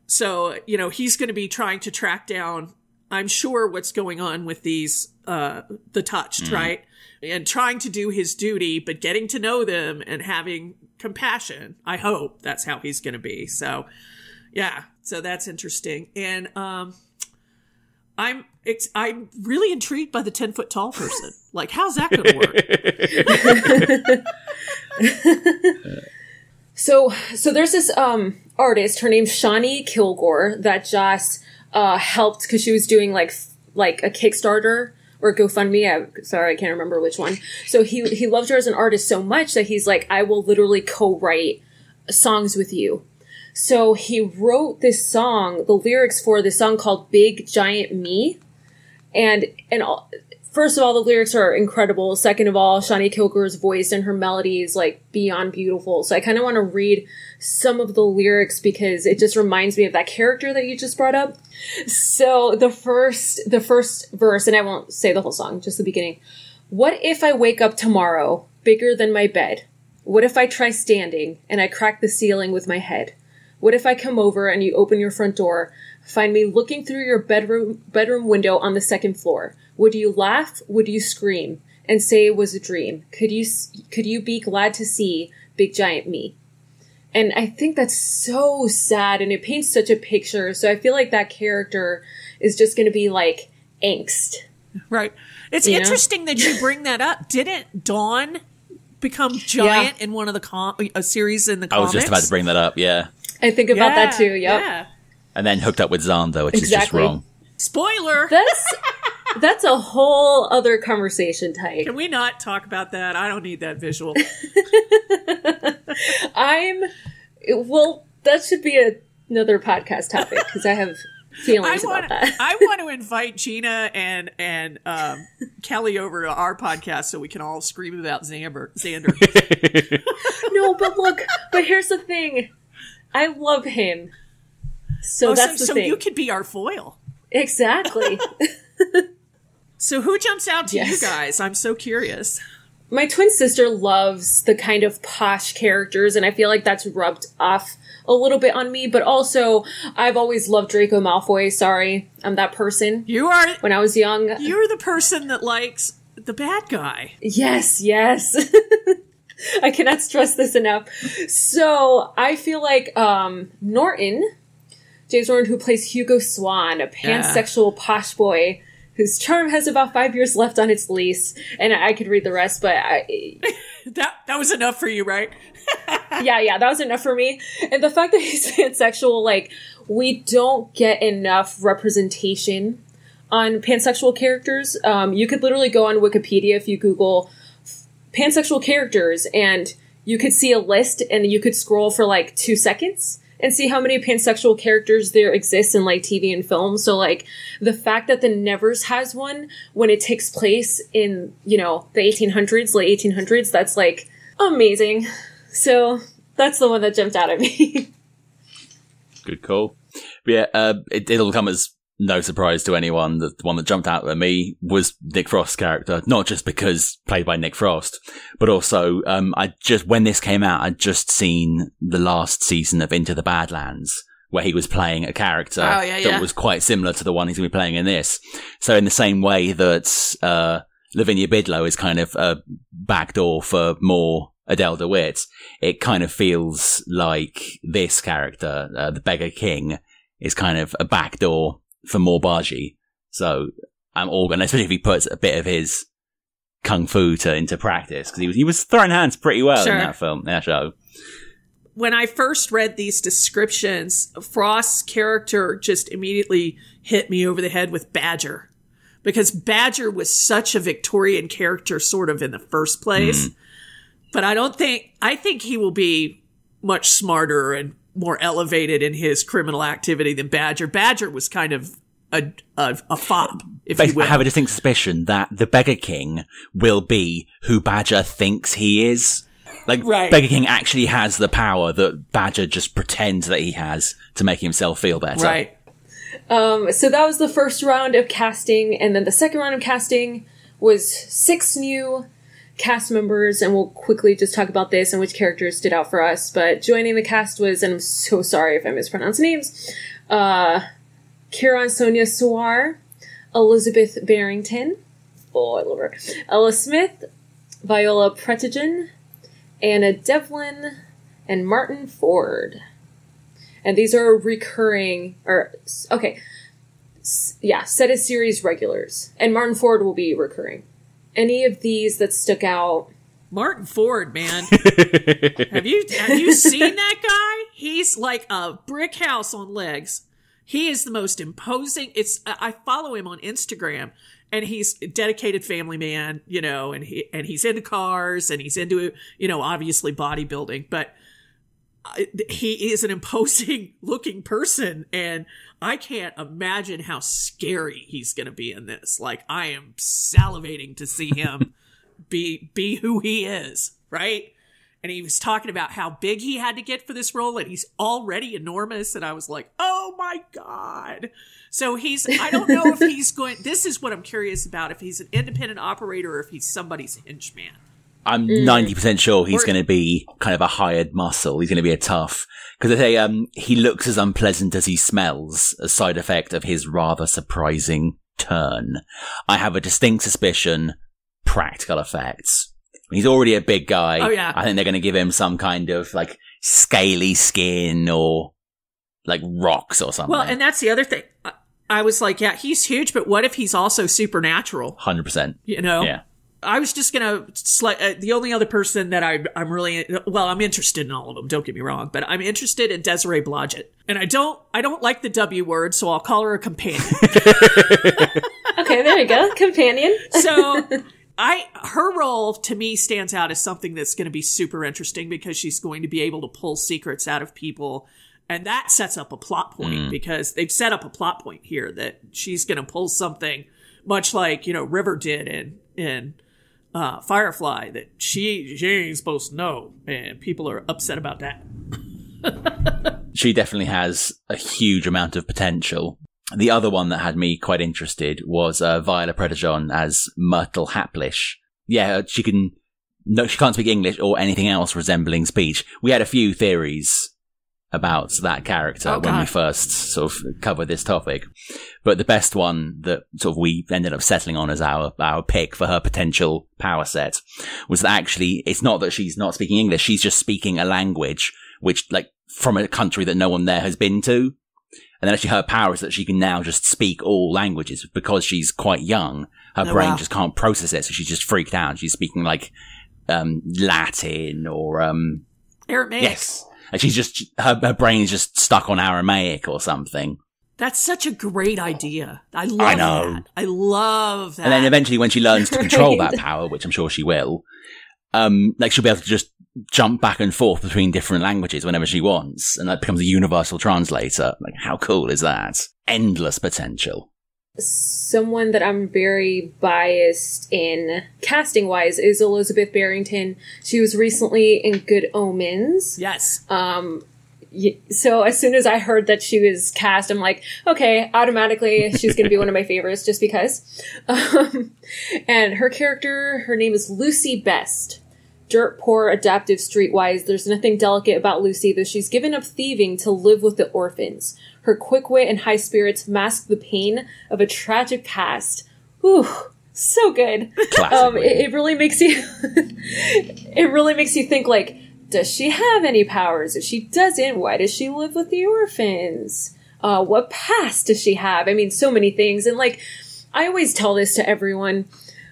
So, he's going to be trying to track down, I'm sure, what's going on with these, the touched, right? And trying to do his duty, but getting to know them and having compassion. I hope that's how he's going to be. So, yeah, so that's interesting. And I'm really intrigued by the 10-foot tall person. How's that going to work? So there's this artist. Her name's Shani Kilgore that Joss helped, because she was doing like a Kickstarter or GoFundMe. I can't remember which one. So he loved her as an artist so much that he's like, I will literally co-write songs with you. So he wrote this song, the lyrics for this song called Big Giant Me. And first of all, the lyrics are incredible. Second of all, Shawnee Kilgore's voice and her melody is like beyond beautiful. So I kind of want to read some of the lyrics because it just reminds me of that character that you just brought up. So the first verse, and I won't say the whole song, just the beginning. What if I wake up tomorrow, bigger than my bed? What if I try standing and I crack the ceiling with my head? What if I come over and you open your front door, find me looking through your bedroom window on the second floor? Would you laugh? Would you scream and say it was a dream? Could you be glad to see big giant me? And I think that's so sad, and it paints such a picture. So I feel like that character is just going to be like angst. Right. It's interesting that you bring that up. Didn't Dawn become giant in one of the a series in the comics? I was just about to bring that up, yeah. I think about that too, yep. Yeah. And then hooked up with Xander, which is just wrong. Spoiler! That's a whole other conversation, Taheg. Can we not talk about that? I don't need that visual. Well, that should be another podcast topic, because I have feelings about that. I want to invite Gina and Kelly over to our podcast so we can all scream about Xander. No, but here's the thing. I love him. So that's the thing. So you could be our foil. Exactly. So who jumps out to you guys? I'm so curious. My twin sister loves the kind of posh characters, and I feel like that's rubbed off a little bit on me, but also I've always loved Draco Malfoy. Sorry, I'm that person. You are. When I was young. You're the person that likes the bad guy. Yes. I cannot stress this enough. So I feel like Norton, James Norton, who plays Hugo Swan, a pansexual posh boy whose charm has about 5 years left on its lease, and I could read the rest, but that was enough for you, right? yeah, that was enough for me. And the fact that he's pansexual, like, we don't get enough representation on pansexual characters. You could literally go on Wikipedia if you Google pansexual characters, and you could see a list, and you could scroll for like 2 seconds and see how many pansexual characters there exist in like TV and film. So like the fact that the Nevers has one when it takes place in, the 1800s, late 1800s, that's like amazing. So that's the one that jumped out at me. Good call. But yeah, it'll come as no surprise to anyone that the one that jumped out at me was Nick Frost's character, not just because played by Nick Frost, but also when this came out, I'd just seen the last season of Into the Badlands, where he was playing a character that was quite similar to the one he's going to be playing in this. So in the same way that Lavinia Bidlow is kind of a backdoor for more Adele DeWitt, it kind of feels like this character, the Beggar King, is kind of a backdoor for more Baji. So I'm all going, especially if he puts a bit of his kung fu into practice, because he was throwing hands pretty well in that show. When I first read these descriptions, Frost's character just immediately hit me over the head with Badger, because Badger was such a Victorian character sort of in the first place. But I think he will be much smarter and more elevated in his criminal activity than Badger. Badger was kind of a fop, if you will. I have a distinct suspicion that the Beggar King will be who Badger thinks he is. Beggar King actually has the power that Badger just pretends that he has to make himself feel better. Right. So that was the first round of casting, and then the second round of casting was 6 new cast members, and we'll quickly just talk about this and which characters stood out for us. But joining the cast was, and I'm so sorry if I mispronounce names, Kieran Sonia Suar, Elizabeth Barrington, oh, I love her, Ella Smith, Viola Pretigen, Anna Devlin, and Martin Ford. And these are recurring, set as series regulars. And Martin Ford will be recurring. Any of these that stuck out? Martin Ford, man. Have you seen that guy? He's like a brick house on legs. He is the most imposing. I follow him on Instagram, and he's a dedicated family man, and he's into cars, and he's into, obviously bodybuilding. But he is an imposing looking person, and I can't imagine how scary he's going to be in this. Like, I am salivating to see him be who he is, right? And he was talking about how big he had to get for this role, and he's already enormous. And I was like, oh my God. So I don't know if he's going, this is what I'm curious about, if he's an independent operator or if he's somebody's henchman. I'm 90% sure he's going to be kind of a hired muscle. He's going to be a tough, because they say he looks as unpleasant as he smells, a side effect of his rather surprising turn. I have a distinct suspicion, practical effects. He's already a big guy. Oh, yeah. I think they're going to give him some kind of like scaly skin or like rocks or something. Well, and that's the other thing. I was like, yeah, he's huge, but what if he's also supernatural? 100%. You know? Yeah. I was just going to, the only other person that I'm really, well, I'm interested in all of them, don't get me wrong, but I'm interested in Desiree Blodgett. And I don't like the W word, so I'll call her a companion. Okay, there you go. Companion. So her role to me stands out as something that's going to be super interesting because she's going to be able to pull secrets out of people. And that sets up a plot point because they've set up a plot point here that she's going to pull something much like, River did in Firefly, that she ain't supposed to know, and people are upset about that. She definitely has a huge amount of potential. The other one that had me quite interested was Viola Predejon as Myrtle Haplish. Yeah, she can't speak English or anything else resembling speech. We had a few theories about that character when we first sort of covered this topic. But the best one that sort of we ended up settling on as our pick for her potential power set was that actually it's not that she's not speaking English, she's just speaking a language which, like, from a country that no one there has been to. And then actually her power is that she can now just speak all languages because she's quite young. Her brain just can't process it, so she's just freaked out. She's speaking like Latin or Aramaic. Yes. And she's just, her brain is just stuck on Aramaic or something. That's such a great idea. I love that. And then eventually when she learns to control that power, which I'm sure she will, like she'll be able to just jump back and forth between different languages whenever she wants. And that becomes a universal translator. Like, how cool is that? Endless potential. Someone that I'm very biased in casting wise is Elizabeth Barrington. She was recently in Good Omens. Yes. So as soon as I heard that she was cast, I'm like, okay, automatically she's going to be one of my favorites just because. And her character, her name is Lucy Best. Dirt poor, adaptive, streetwise. There's nothing delicate about Lucy, though she's given up thieving to live with the orphans. Her quick wit and high spirits mask the pain of a tragic past. Ooh, so good. It really makes you, it really makes you think, like, does she have any powers? If she doesn't, why does she live with the orphans? What past does she have? I mean, so many things. And, like, I always tell this to everyone.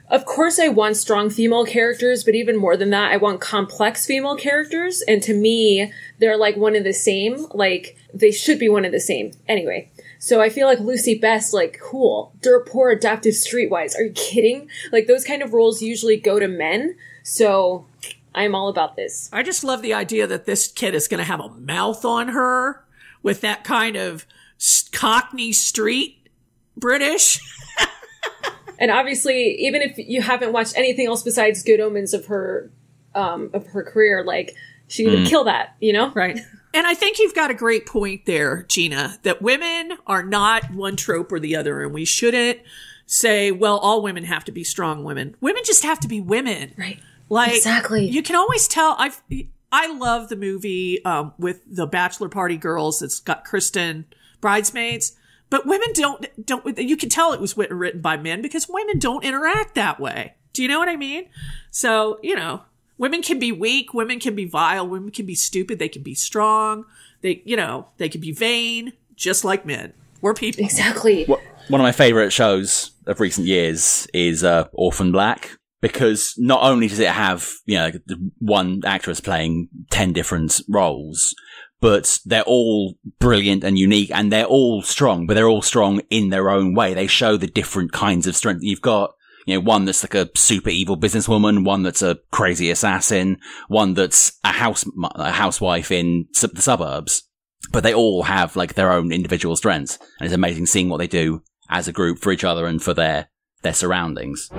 Of course, I want strong female characters, but even more than that, I want complex female characters. And to me, they're like one and the same. Like, they should be one and the same. Anyway, so I feel like Lucy Best, like, cool. Dirt poor, adaptive, streetwise. Are you kidding? Like, those kind of roles usually go to men. So I'm all about this. I just love the idea that this kid is going to have a mouth on her with that kind of Cockney street British. And obviously, even if you haven't watched anything else besides Good Omens of her career, like, she would kill that, Right. And I think you've got a great point there, Gina, that women are not one trope or the other, and we shouldn't say, well, all women have to be strong women. Women just have to be women. Right. Like, exactly. You can always tell. I love the movie with the bachelor party girls. It's got Kristen, Bridesmaids. But women don't, you can tell it was written by men because women don't interact that way. Do you know what I mean? So, women can be weak, women can be vile, women can be stupid, they can be strong, they can be vain, just like men. We're people. Exactly. One of my favorite shows of recent years is Orphan Black, because not only does it have, one actress playing 10 different roles, but they're all brilliant and unique, and they're all strong, but they're all strong in their own way. They show the different kinds of strength. You've got one that's like a super evil businesswoman, one that's a crazy assassin, one that's a housewife in the suburbs. But they all have like their own individual strengths, and it's amazing seeing what they do as a group for each other and for their surroundings.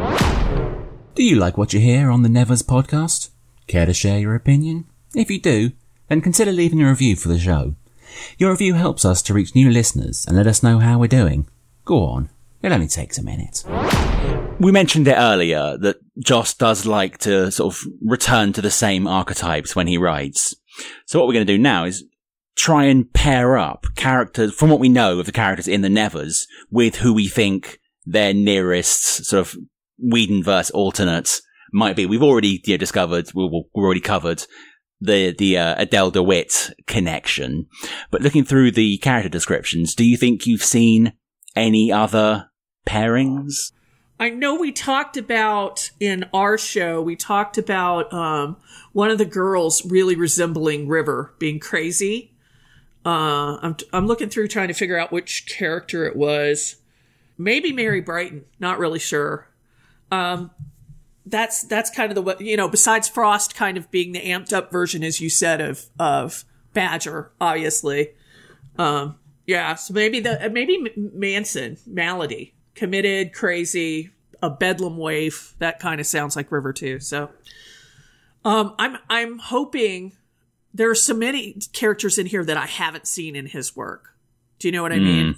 Do you like what you hear on the Nevers podcast? Care to share your opinion? If you do, then consider leaving a review for the show. Your review helps us to reach new listeners and let us know how we're doing. Go on, it only takes a minute. We mentioned it earlier that Joss does like to sort of return to the same archetypes when he writes. So what we're going to do now is try and pair up characters from what we know of the characters in the Nevers with who we think their nearest sort of Whedon-verse alternates might be. We've already discovered, we've already covered the Adele DeWitt connection. But looking through the character descriptions, do you think you've seen any other pairings? I know we talked about, in our show, we talked about one of the girls really resembling River, being crazy. I'm looking through trying to figure out which character it was. Maybe Mary Brighton, not really sure. That's kind of the, besides Frost kind of being the amped up version, as you said, of Badger, obviously. So maybe Manson, Malady, committed, crazy, a bedlam waif. That kind of sounds like River too. So, I'm hoping there are so many characters in here that I haven't seen in his work. Do you know what I mean?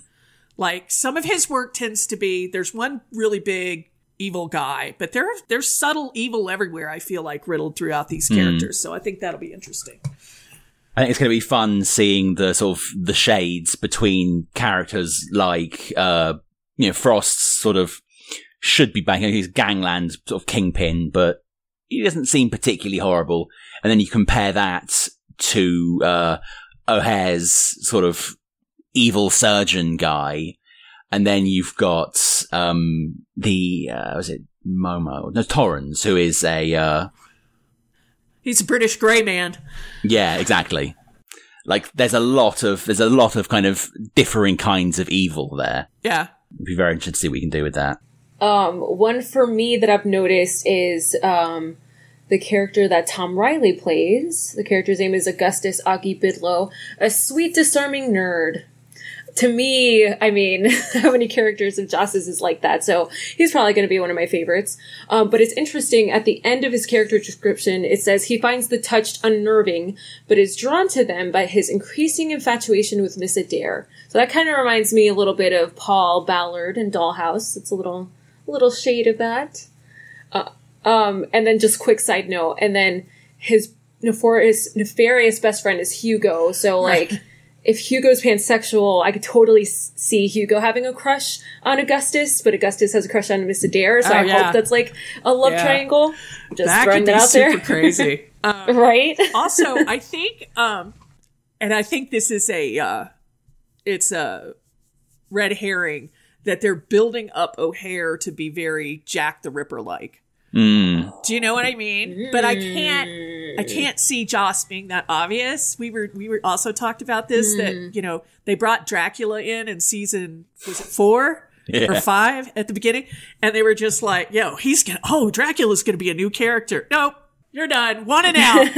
Like, some of his work tends to be, there's one really big evil guy, but there's subtle evil everywhere, I feel like, riddled throughout these characters. So I think that'll be interesting. I think it's going to be fun seeing the sort of the shades between characters like, Frost's sort of should be back. He's gangland sort of kingpin, but he doesn't seem particularly horrible. And then you compare that to O'Hare's sort of evil surgeon guy, and then you've got was it Momo? No, Torrens, who is he's a British grey man. Yeah, exactly. Like there's a lot of kind of differing kinds of evil there. Yeah, it'd be very interesting to see what we can do with that. One for me that I've noticed is the character that Tom Riley plays. The character's name is Augustus Augie Bidlow, a sweet, disarming nerd. To me, I mean, how many characters of Joss's is like that? So he's probably going to be one of my favorites. But it's interesting, at the end of his character description, it says he finds the touched unnerving, but is drawn to them by his increasing infatuation with Miss Adair. So that kind of reminds me a little bit of Paul Ballard in Dollhouse. It's a little shade of that. And then just quick side note, and then his nefarious best friend is Hugo. So like, if Hugo's pansexual, I could totally see Hugo having a crush on Augustus, but Augustus has a crush on Miss Adair. So I hope that's like a love triangle. Just that throwing that out there. Super crazy, right? Also, I think, and I think this is it's a red herring that they're building up O'Hare to be very Jack the Ripper like. Do you know what I mean? But I can't see Joss being that obvious. We were also talked about this, that, they brought Dracula in season, was it 4 or 5 at the beginning? And they were just like, Dracula's gonna be a new character. Nope, you're done. One and out.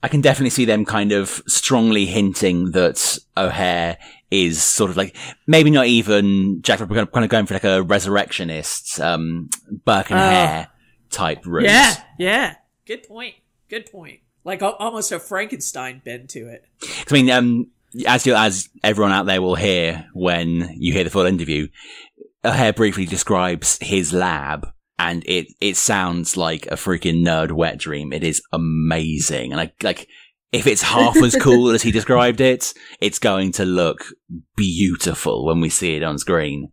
I can definitely see them kind of strongly hinting that O'Hare is sort of like, maybe not even Jack, but kind of going for like a resurrectionist, Burke and Hare type route. Yeah. Good point. Like almost a Frankenstein bend to it. I mean, as everyone out there will hear when you hear the full interview, O'Hare briefly describes his lab, and it sounds like a freaking nerd wet dream. It is amazing. And like if it's half as cool as he described it, it's going to look beautiful when we see it on screen.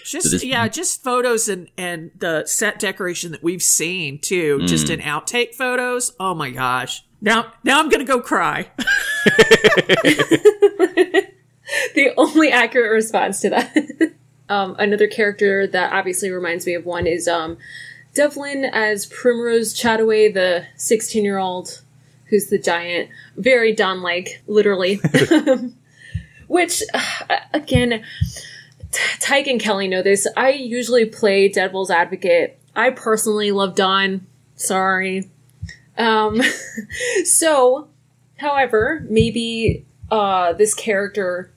Just photos and the set decoration that we've seen too, just in outtake photos. Oh my gosh. Now I'm going to go cry. The only accurate response to that. Another character that obviously reminds me of one is Devlin as Primrose Chataway, the 16-year-old who's the giant. Very Don-like, literally. Which, again, Taheg and Kelly know this. I usually play devil's advocate. I personally love Dawn. Sorry. So, however, maybe this character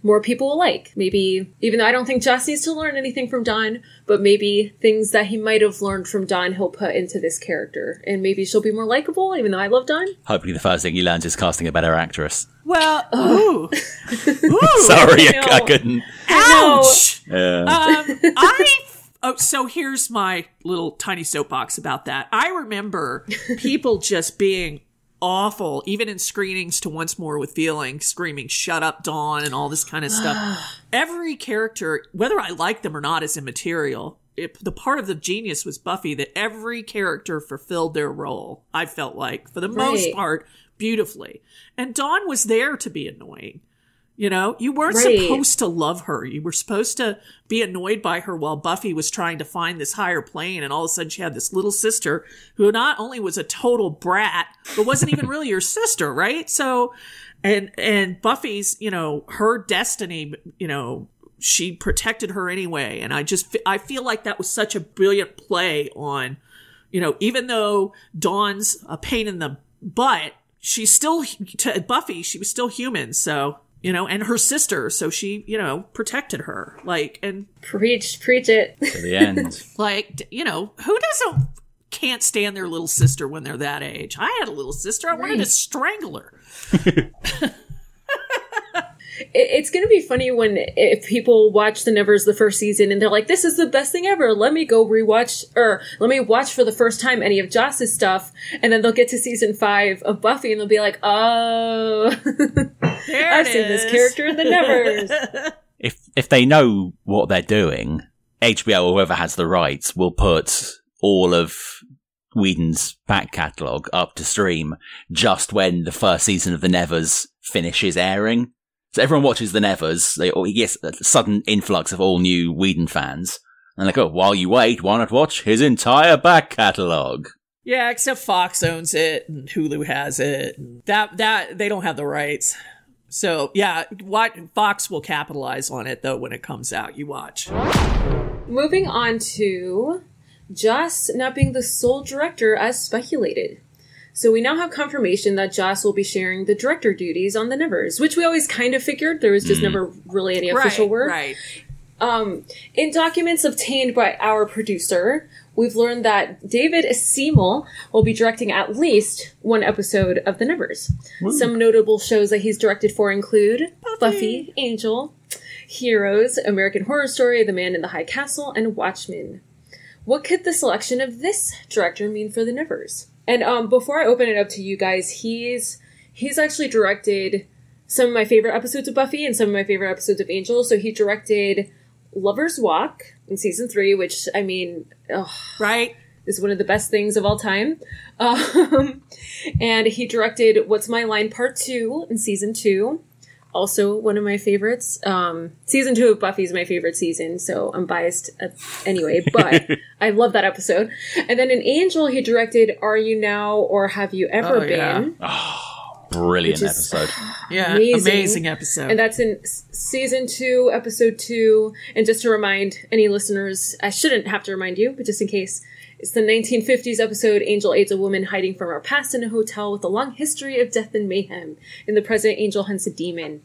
more people will like. Maybe, even though I don't think Joss needs to learn anything from Dawn, but maybe things that he might have learned from Dawn he'll put into this character. And maybe she'll be more likable, even though I love Dawn. Hopefully the first thing he learns is casting a better actress. Well, ooh. Sorry, I couldn't. Ouch! Yeah. So here's my little tiny soapbox about that. I remember people just being awful, even in screenings to Once More with Feeling, screaming, "Shut up, Dawn," and all this kind of stuff. Every character, whether I like them or not, is immaterial. The part of the genius was Buffy that every character fulfilled their role, I felt like, for the most part, beautifully. And Dawn was there to be annoying. You know, you weren't supposed to love her. You were supposed to be annoyed by her while Buffy was trying to find this higher plane. And all of a sudden she had this little sister who not only was a total brat, but wasn't even really your sister, right? So, and Buffy's, you know, her destiny, you know, she protected her anyway. And I feel like that was such a brilliant play on, you know, even though Dawn's a pain in the butt, she's still, to Buffy, she was still human. So, you know, and her sister, so she, you know, protected her. Like, and preach it to the end. Like, you know, who can't stand their little sister when they're that age? I had a little sister. I wanted to strangle her. It's going to be funny if people watch The Nevers the first season and they're like, this is the best thing ever. Let me go rewatch, or let me watch for the first time any of Joss's stuff. And then they'll get to season 5 of Buffy and they'll be like, oh, I've seen this character in The Nevers. If they know what they're doing, HBO or whoever has the rights will put all of Whedon's back catalogue up to stream just when the first season of The Nevers finishes airing. So everyone watches The Nevers, he gets a sudden influx of all new Whedon fans. And like, oh, while you wait, why not watch his entire back catalogue? Yeah, except Fox owns it and Hulu has it. And that they don't have the rights. So yeah, Fox will capitalize on it though when it comes out. You watch. Moving on to Joss not being the sole director as speculated. So we now have confirmation that Joss will be sharing the director duties on The Nevers, which we always kind of figured. There was just never really any official word. Right. In documents obtained by our producer, we've learned that David Semel will be directing at least one episode of The Nevers. Ooh. Some notable shows that he's directed for include Buffy, Angel, Heroes, American Horror Story, The Man in the High Castle, and Watchmen. What could the selection of this director mean for The Nevers? And before I open it up to you guys, he's actually directed some of my favorite episodes of Buffy and some of my favorite episodes of Angel. So he directed Lover's Walk in season 3, which, I mean, right, is one of the best things of all time. And he directed What's My Line Part 2 in season 2. Also one of my favorites. Season 2 of Buffy is my favorite season, so I'm biased anyway, but I love that episode. And then in Angel, he directed Are You Now or Have You Ever Been? Yeah. Oh, brilliant episode. Yeah, amazing episode. And that's in season 2, episode 2. And just to remind any listeners, I shouldn't have to remind you, but just in case, it's the 1950s episode, Angel aids a woman hiding from her past in a hotel with a long history of death and mayhem. In the present, Angel hunts a demon.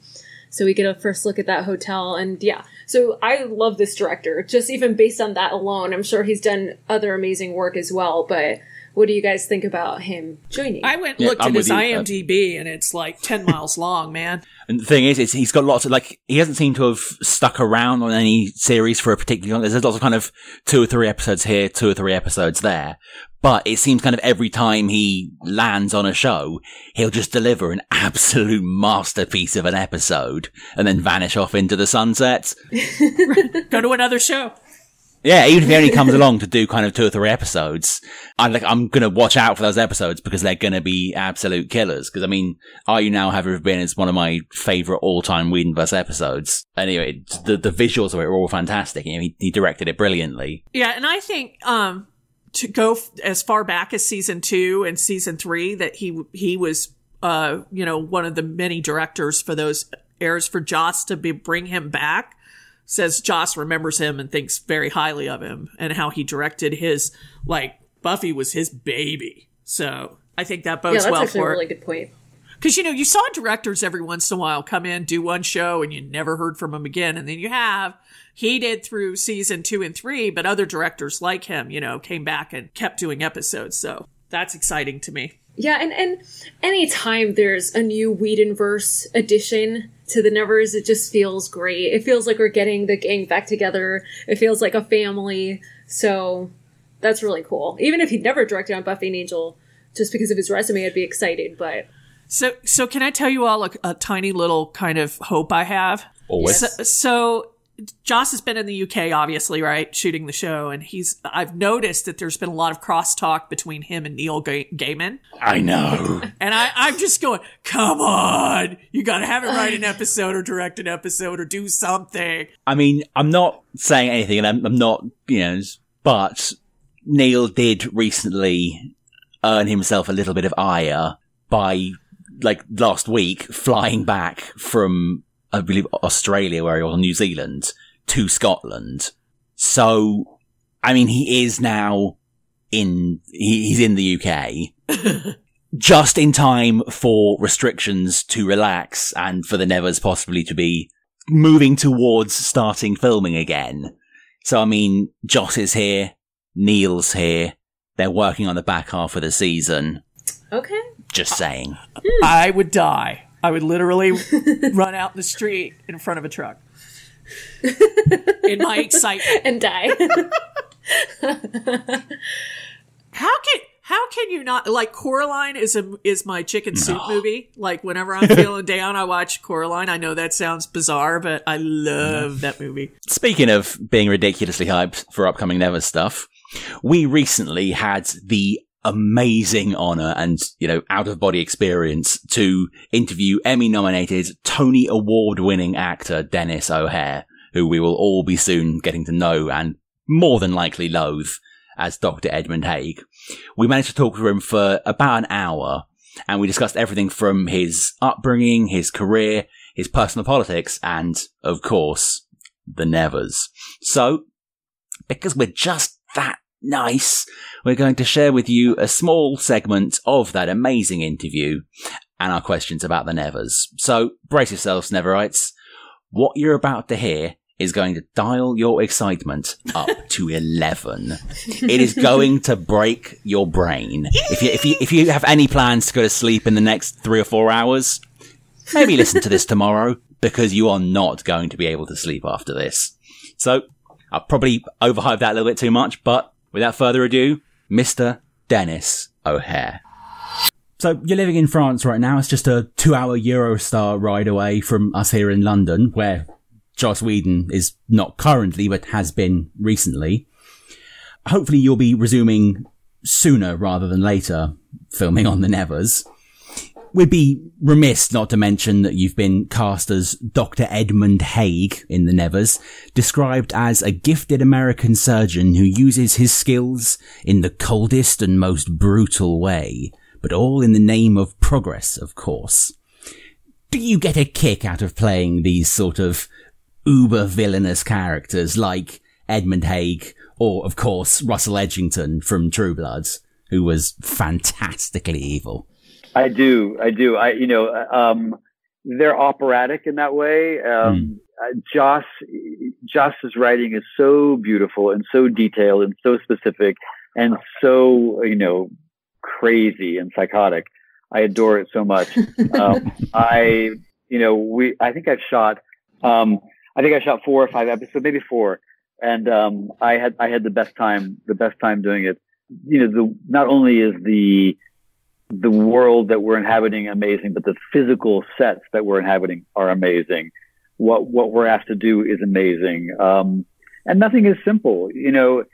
So we get a first look at that hotel, and yeah. So I love this director, just even based on that alone. I'm sure he's done other amazing work as well, but what do you guys think about him joining? I went and looked at his IMDb, and it's like 10 miles long, man. And the thing is, he's got lots of, like, he hasn't seemed to have stuck around on any series for a particular, there's lots of kind of 2 or 3 episodes here, 2 or 3 episodes there. But it seems kind of every time he lands on a show, he'll just deliver an absolute masterpiece of an episode and then vanish off into the sunset. Go to another show. Yeah, even if he only comes along to do kind of 2 or 3 episodes, I'm going to watch out for those episodes because they're going to be absolute killers. Because, I mean, Are You Now, Have You Ever Been is one of my favourite all-time Whedonverse episodes. Anyway, the visuals of it are all fantastic. You know, he directed it brilliantly. Yeah, and I think to go as far back as season 2 and season 3, that he was, one of the many directors for those eras for Joss to bring him back. says Joss remembers him and thinks very highly of him, and how he directed his, like, Buffy was his baby. So I think that bodes well for it. That's actually a really good point. Because, you know, you saw directors every once in a while come in, do one show, and you never heard from them again. And then he did through season 2 and 3, but other directors like him, you know, came back and kept doing episodes. So that's exciting to me. Yeah, and anytime there's a new Whedonverse addition to the Nevers, it just feels great. It feels like we're getting the gang back together. It feels like a family. So that's really cool. Even if he'd never directed on Buffy and Angel, just because of his resume, I'd be excited, but... So can I tell you all a tiny little kind of hope I have? Always. So Joss has been in the UK, obviously, right? Shooting the show. And I've noticed that there's been a lot of crosstalk between him and Neil Gaiman. I know. And I'm just going, come on. You got to have him write an episode or direct an episode or do something. I mean, I'm not saying anything, and I'm not, but Neil did recently earn himself a little bit of ire by, like, last week, flying back from, I believe, Australia, where he was, New Zealand, to Scotland. So, I mean, he is now he's in the UK, just in time for restrictions to relax and for the Nevers possibly to be moving towards starting filming again. So, I mean, Joss is here, Neil's here, they're working on the back half of the season. Okay. Just saying. I would die. I would literally run out in the street in front of a truck. In my excitement. And die. How can you not, like, Coraline is my chicken soup movie. Like, whenever I'm feeling down, I watch Coraline. I know that sounds bizarre, but I love that movie. Speaking of being ridiculously hyped for upcoming Nevers stuff, we recently had the amazing honor and, out-of-body experience to interview Emmy-nominated, Tony Award-winning actor Denis O'Hare, who we will all be soon getting to know and more than likely loathe as Dr. Edmund Haig. We managed to talk to him for about an hour, and we discussed everything from his upbringing, his career, his personal politics, and, of course, the Nevers. So, because we're just that nice, we're going to share with you a small segment of that amazing interview and our questions about the Nevers. So, brace yourselves, Neverites. What you're about to hear is going to dial your excitement up to 11. It is going to break your brain. If you have any plans to go to sleep in the next 3 or 4 hours, maybe listen to this tomorrow, because you are not going to be able to sleep after this. So, I'll probably overhype that a little bit too much, but without further ado, Mr. Denis O'Hare. So, you're living in France right now. It's just a 2-hour Eurostar ride away from us here in London, where Joss Whedon is not currently, but has been recently. Hopefully you'll be resuming sooner rather than later filming on the Nevers. We'd be remiss not to mention that you've been cast as Dr. Edmund Haig in the Nevers, described as a gifted American surgeon who uses his skills in the coldest and most brutal way, but all in the name of progress, of course. Do you get a kick out of playing these sort of uber-villainous characters like Edmund Haig, or, of course, Russell Edgington from True Blood, who was fantastically evil? I do. They're operatic in that way. Joss's writing is so beautiful and so detailed and so specific and so, crazy and psychotic. I adore it so much. I think I shot 4 or 5 episodes, maybe 4. And, I had the best time doing it. Not only is the world that we're inhabiting amazing, but the physical sets that we're inhabiting are amazing. What we're asked to do is amazing. And nothing is simple. The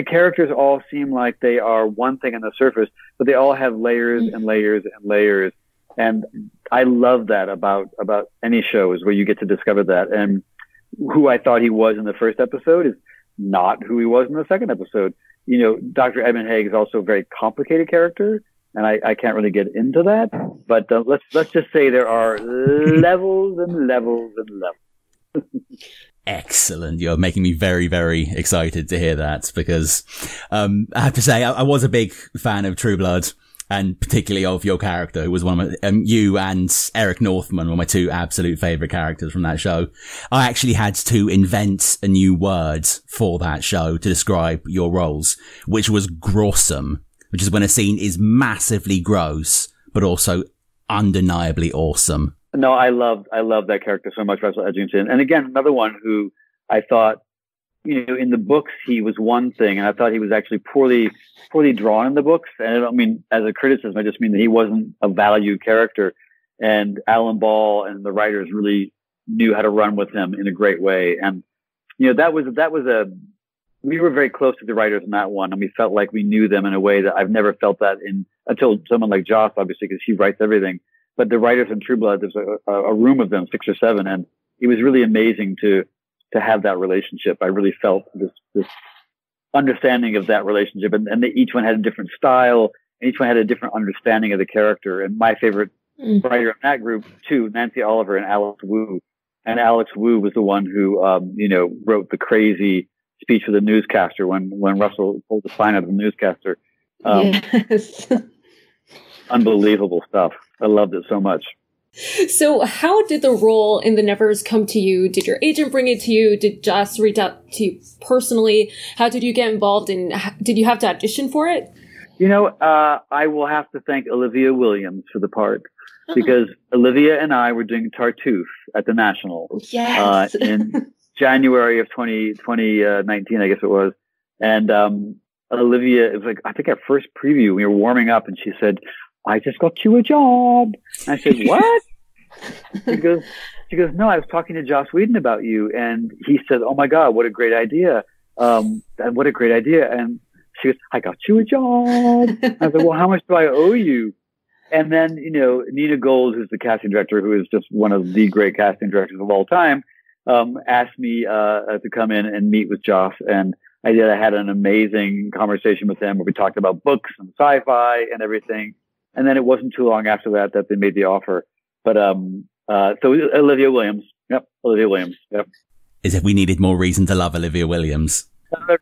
characters all seem like they are one thing on the surface, but they all have layers and layers and layers. And I love that about any show, is where you get to discover that. And who I thought he was in the first episode is not who he was in the second episode. Dr. Edmund Haig is also a very complicated character, and I can't really get into that. But let's just say there are levels and levels and levels. Excellent. You're making me very, very excited to hear that, because I have to say I was a big fan of True Blood, and particularly of your character, who was one of my, you and Eric Northman were my two absolute favourite characters from that show. I actually had to invent a new word for that show to describe your roles, which was grossome, which is when a scene is massively gross, but also undeniably awesome. No, I love that character so much, Russell Edgington. And again, another one who I thought, in the books, he was one thing, and I thought he was actually poorly drawn in the books. And I don't mean as a criticism, I just mean that he wasn't a valued character. And Alan Ball and the writers really knew how to run with him in a great way. And, we were very close to the writers in that one, and we felt like we knew them in a way that I've never felt that until someone like Joss, obviously, because he writes everything. But the writers in True Blood, there's a room of them, 6 or 7, and it was really amazing to have that relationship. I really felt this understanding of that relationship, and each one had a different style, and each one had a different understanding of the character. And my favorite writer in that group, too, Nancy Oliver and Alex Wu. And Alex Wu was the one who, wrote the crazy speech for the newscaster when Russell pulled the sign out of the newscaster. Yes. Unbelievable stuff. I loved it so much. So how did the role in the Nevers come to you? Did your agent bring it to you? Did Joss reach out to you personally? How did you get involved, and did you have to audition for it? I will have to thank Olivia Williams for the part, because Olivia and I were doing Tartuffe at the National in January of 2019, I guess it was. And Olivia, it was like, I think our first preview, we were warming up, and she said, "I just got you a job." And I said, "What?" She goes, "No, I was talking to Joss Whedon about you, and he said, 'Oh my God, what a great idea. What a great idea.'" And she goes, "I got you a job." I said, "Well, how much do I owe you?" And then, Nina Gold, who's the casting director, who is just one of the great casting directors of all time, asked me to come in and meet with Joss. And I did. I had an amazing conversation with him where we talked about books and sci-fi and everything. And then it wasn't too long after that they made the offer. But so Olivia Williams. Yep, Olivia Williams. Yep. As if we needed more reason to love Olivia Williams.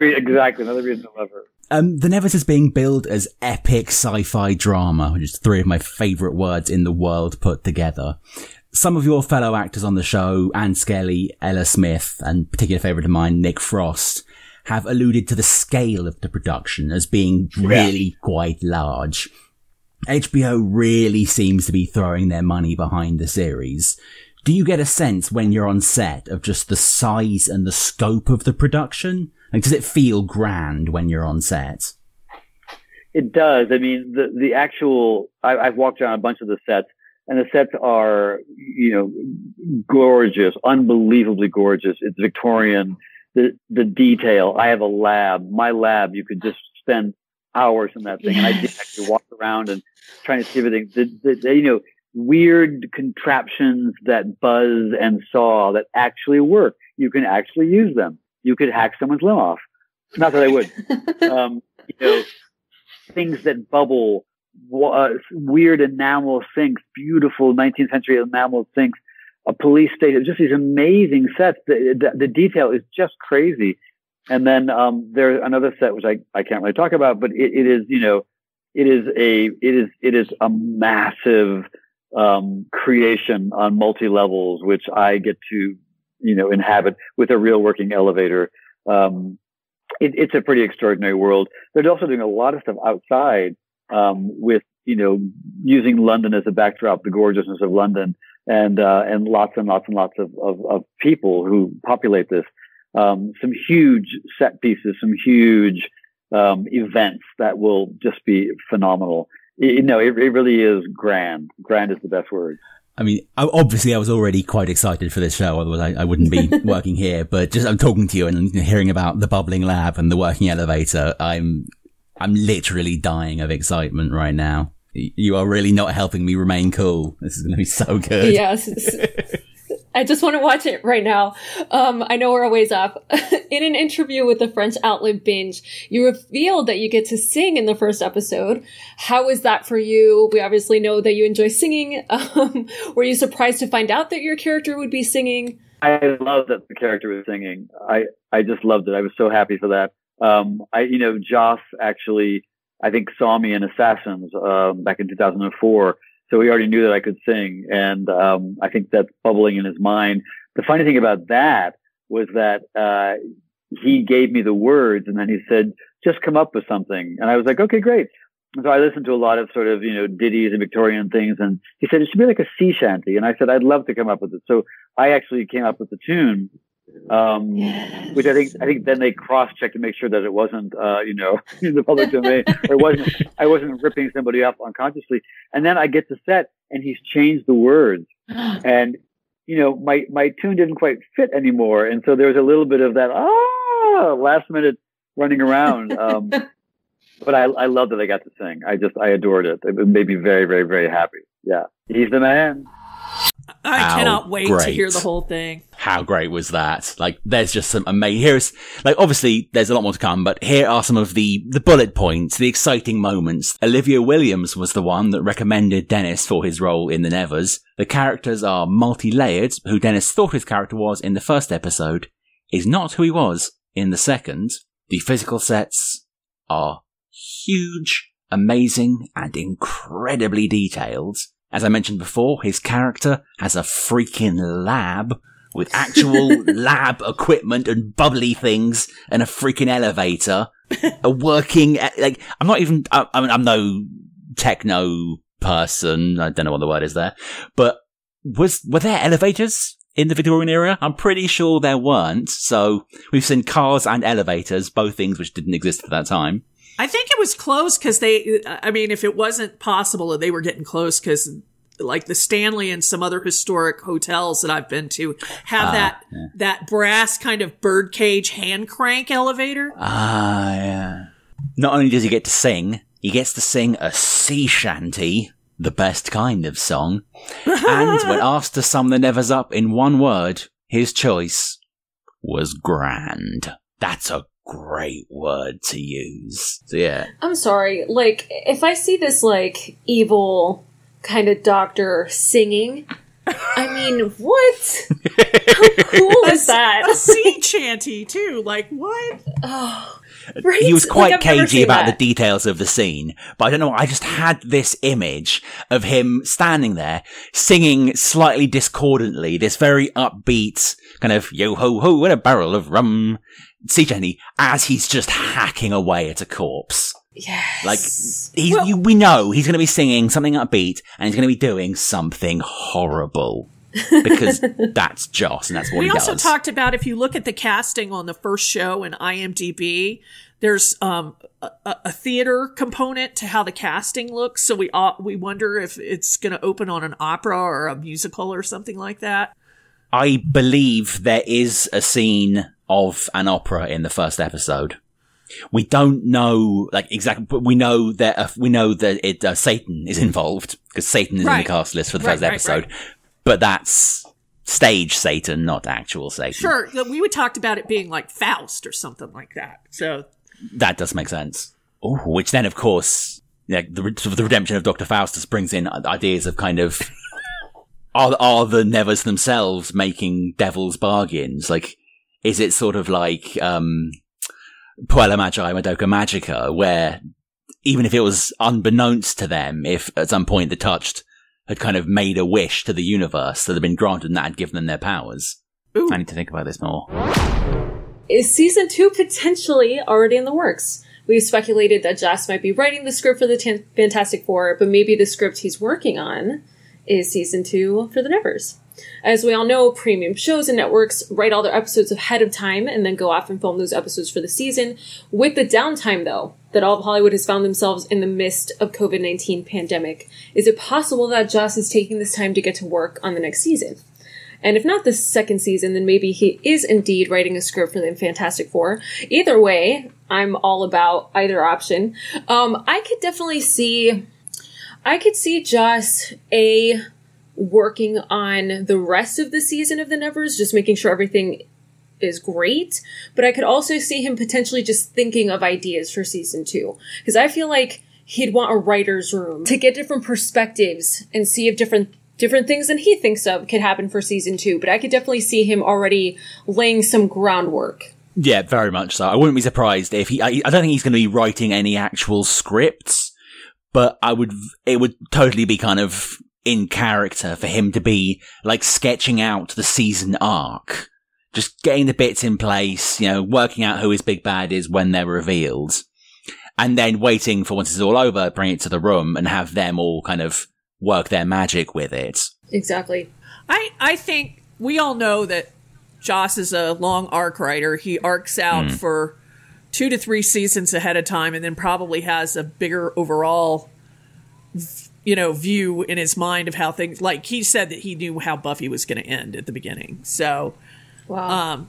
Exactly, another reason to love her. The Nevers is being billed as epic sci-fi drama, which is 3 of my favourite words in the world put together. Some of your fellow actors on the show, Anne Skelly, Ella Smith, and particular favourite of mine, Nick Frost, have alluded to the scale of the production as being really quite large. HBO really seems to be throwing their money behind the series. Do you get a sense when you're on set of just the size and the scope of the production? Like, does it feel grand when you're on set? It does. I mean, the actual, I've walked around a bunch of the sets, and the sets are, gorgeous, unbelievably gorgeous. It's Victorian. The detail. I have a lab. My lab, you could just spend hours in that thing. And I did actually walk around and trying to see everything. The weird contraptions that buzz and saw that actually work. You can actually use them. You could hack someone's limb off. Not that I would. Things that bubble, weird enamel sinks, beautiful 19th century enamel sinks, a police station, just these amazing sets. The detail is just crazy. And then there's another set which I can't really talk about, but it is a massive creation on multi levels, which I get to inhabit with a real working elevator. It's a pretty extraordinary world. They're also doing a lot of stuff outside with using London as a backdrop, the gorgeousness of London, and lots and lots and lots of people who populate this. Some huge set pieces, some huge events that will just be phenomenal. It really is grand. Grand is the best word. I mean, obviously I was already quite excited for this show, otherwise I wouldn't be working here, but just I'm talking to you and hearing about the bubbling lab and the working elevator, I'm literally dying of excitement right now. You are really not helping me remain cool. This is going to be so good. Yes. I just want to watch it right now. I know we're a ways off. In an interview with the French outlet Binge, you revealed that you get to sing in the first episode. How is that for you? We obviously know that you enjoy singing. Were you surprised to find out that your character would be singing? I love that the character was singing. I just loved it. I was so happy for that. Joss actually, I think, saw me in Assassins back in 2004. So he already knew that I could sing. And I think that's bubbling in his mind. The funny thing about that was that he gave me the words and then he said, just come up with something. And I was like, okay, great. So I listened to a lot of sort of, ditties and Victorian things. And he said, it should be like a sea shanty. And I said, I'd love to come up with it. So I actually came up with the tune, which I think then they cross-checked to make sure that it wasn't, in the public domain. Or I wasn't ripping somebody off unconsciously. And then I get to set and he's changed the words. And, my tune didn't quite fit anymore. And so there was a little bit of that, last minute running around. But I love that I got to sing. I adored it. It made me very, very, very happy. Yeah. He's the man. I cannot wait to hear the whole thing. How great was that? Like, there's just some amazing, here's, like, obviously there's a lot more to come, but here are some of the bullet points, the exciting moments. Olivia Williams was the one that recommended Denis for his role in The Nevers. The characters are multi-layered. Who Denis thought his character was in the first episode is not who he was in the second. The physical sets are huge, amazing, and incredibly detailed. As I mentioned before, his character has a freaking lab with actual lab equipment and bubbly things and a freaking elevator. A working, I'm no techno person. I don't know what the word is there. But were there elevators in the Victorian era? I'm pretty sure there weren't. So we've seen cars and elevators, both things which didn't exist at that time. I think it was close because if it wasn't possible, they were getting close because like the Stanley and some other historic hotels that I've been to have that brass kind of birdcage hand crank elevator. Yeah. Not only does he get to sing, he gets to sing a sea shanty, the best kind of song. And when asked to sum the Nevers up in one word, his choice was grand. That's a great word to use. So yeah. I'm sorry. Like, if I see this, like, evil kind of doctor singing, I mean, what? How cool is that? A sea chanty, too. Like, what? Oh, right? He was quite cagey about that. the details of the scene, but I don't know, I just had this image of him standing there, singing slightly discordantly, this very upbeat kind of yo-ho-ho in a barrel of rum sea shanty, as he's just hacking away at a corpse. Yes. Like, we know he's going to be singing something upbeat, and he's going to be doing something horrible. Because that's Joss, and that's what he does. We also talked about, if you look at the casting on the first show in IMDb, there's a theater component to how the casting looks. So we wonder if it's going to open on an opera or a musical or something like that. I believe there is a scene of an opera in the first episode. We don't know, like, exactly, but we know that Satan is involved, because Satan is in the cast list for the first episode. Right. But that's stage Satan, not actual Satan. Sure, we talked about it being like Faust or something like that. So that does make sense. Ooh, which then, of course, the redemption of Dr. Faustus brings in ideas of kind of, are the Nevers themselves making devil's bargains? Like, is it sort of like, Puella Magi, Madoka Magica, where even if it was unbeknownst to them, if at some point the Touched had kind of made a wish to the universe that had been granted and that had given them their powers. Ooh. I need to think about this more. Is season 2 potentially already in the works? We've speculated that Joss might be writing the script for the Fantastic Four, but maybe the script he's working on is season 2 for the Nevers. As we all know, premium shows and networks write all their episodes ahead of time and then go off and film those episodes for the season. With the downtime, though, that all of Hollywood has found themselves in the midst of COVID-19 pandemic, is it possible that Joss is taking this time to get to work on the next season? And if not the second season, then maybe he is indeed writing a script for the Fantastic Four. Either way, I'm all about either option. I could definitely see Joss working on the rest of the season of the Nevers, just making sure everything is great. But I could also see him potentially just thinking of ideas for season 2. Because I feel like he'd want a writer's room to get different perspectives and see if different different things than he thinks of could happen for season 2, but I could definitely see him already laying some groundwork. Yeah, very much so. I wouldn't be surprised if I don't think he's going to be writing any actual scripts, but it would totally be kind of in character for him to be like sketching out the season arc, just getting the bits in place, working out who his big bad is when they're revealed, and then waiting for once it's all over, bring it to the room and have them all kind of work their magic with it. Exactly. I think we all know that Joss is a long arc writer. He arcs out for 2 to 3 seasons ahead of time, and then probably has a bigger overall, view in his mind of how things, like he said that he knew how Buffy was going to end at the beginning. So, wow.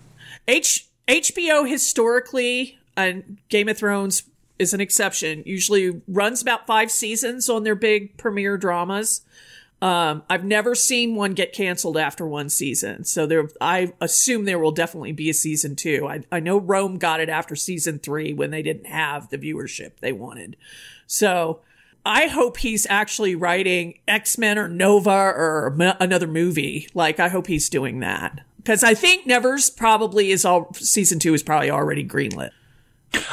HBO historically, and Game of Thrones is an exception, usually runs about 5 seasons on their big premiere dramas. I've never seen one get canceled after 1 season. So I assume there will definitely be a season 2. I know Rome got it after season 3 when they didn't have the viewership they wanted. So I hope he's actually writing X-Men or Nova or another movie. Like, I hope he's doing that. Because I think Nevers probably season 2 is probably already greenlit.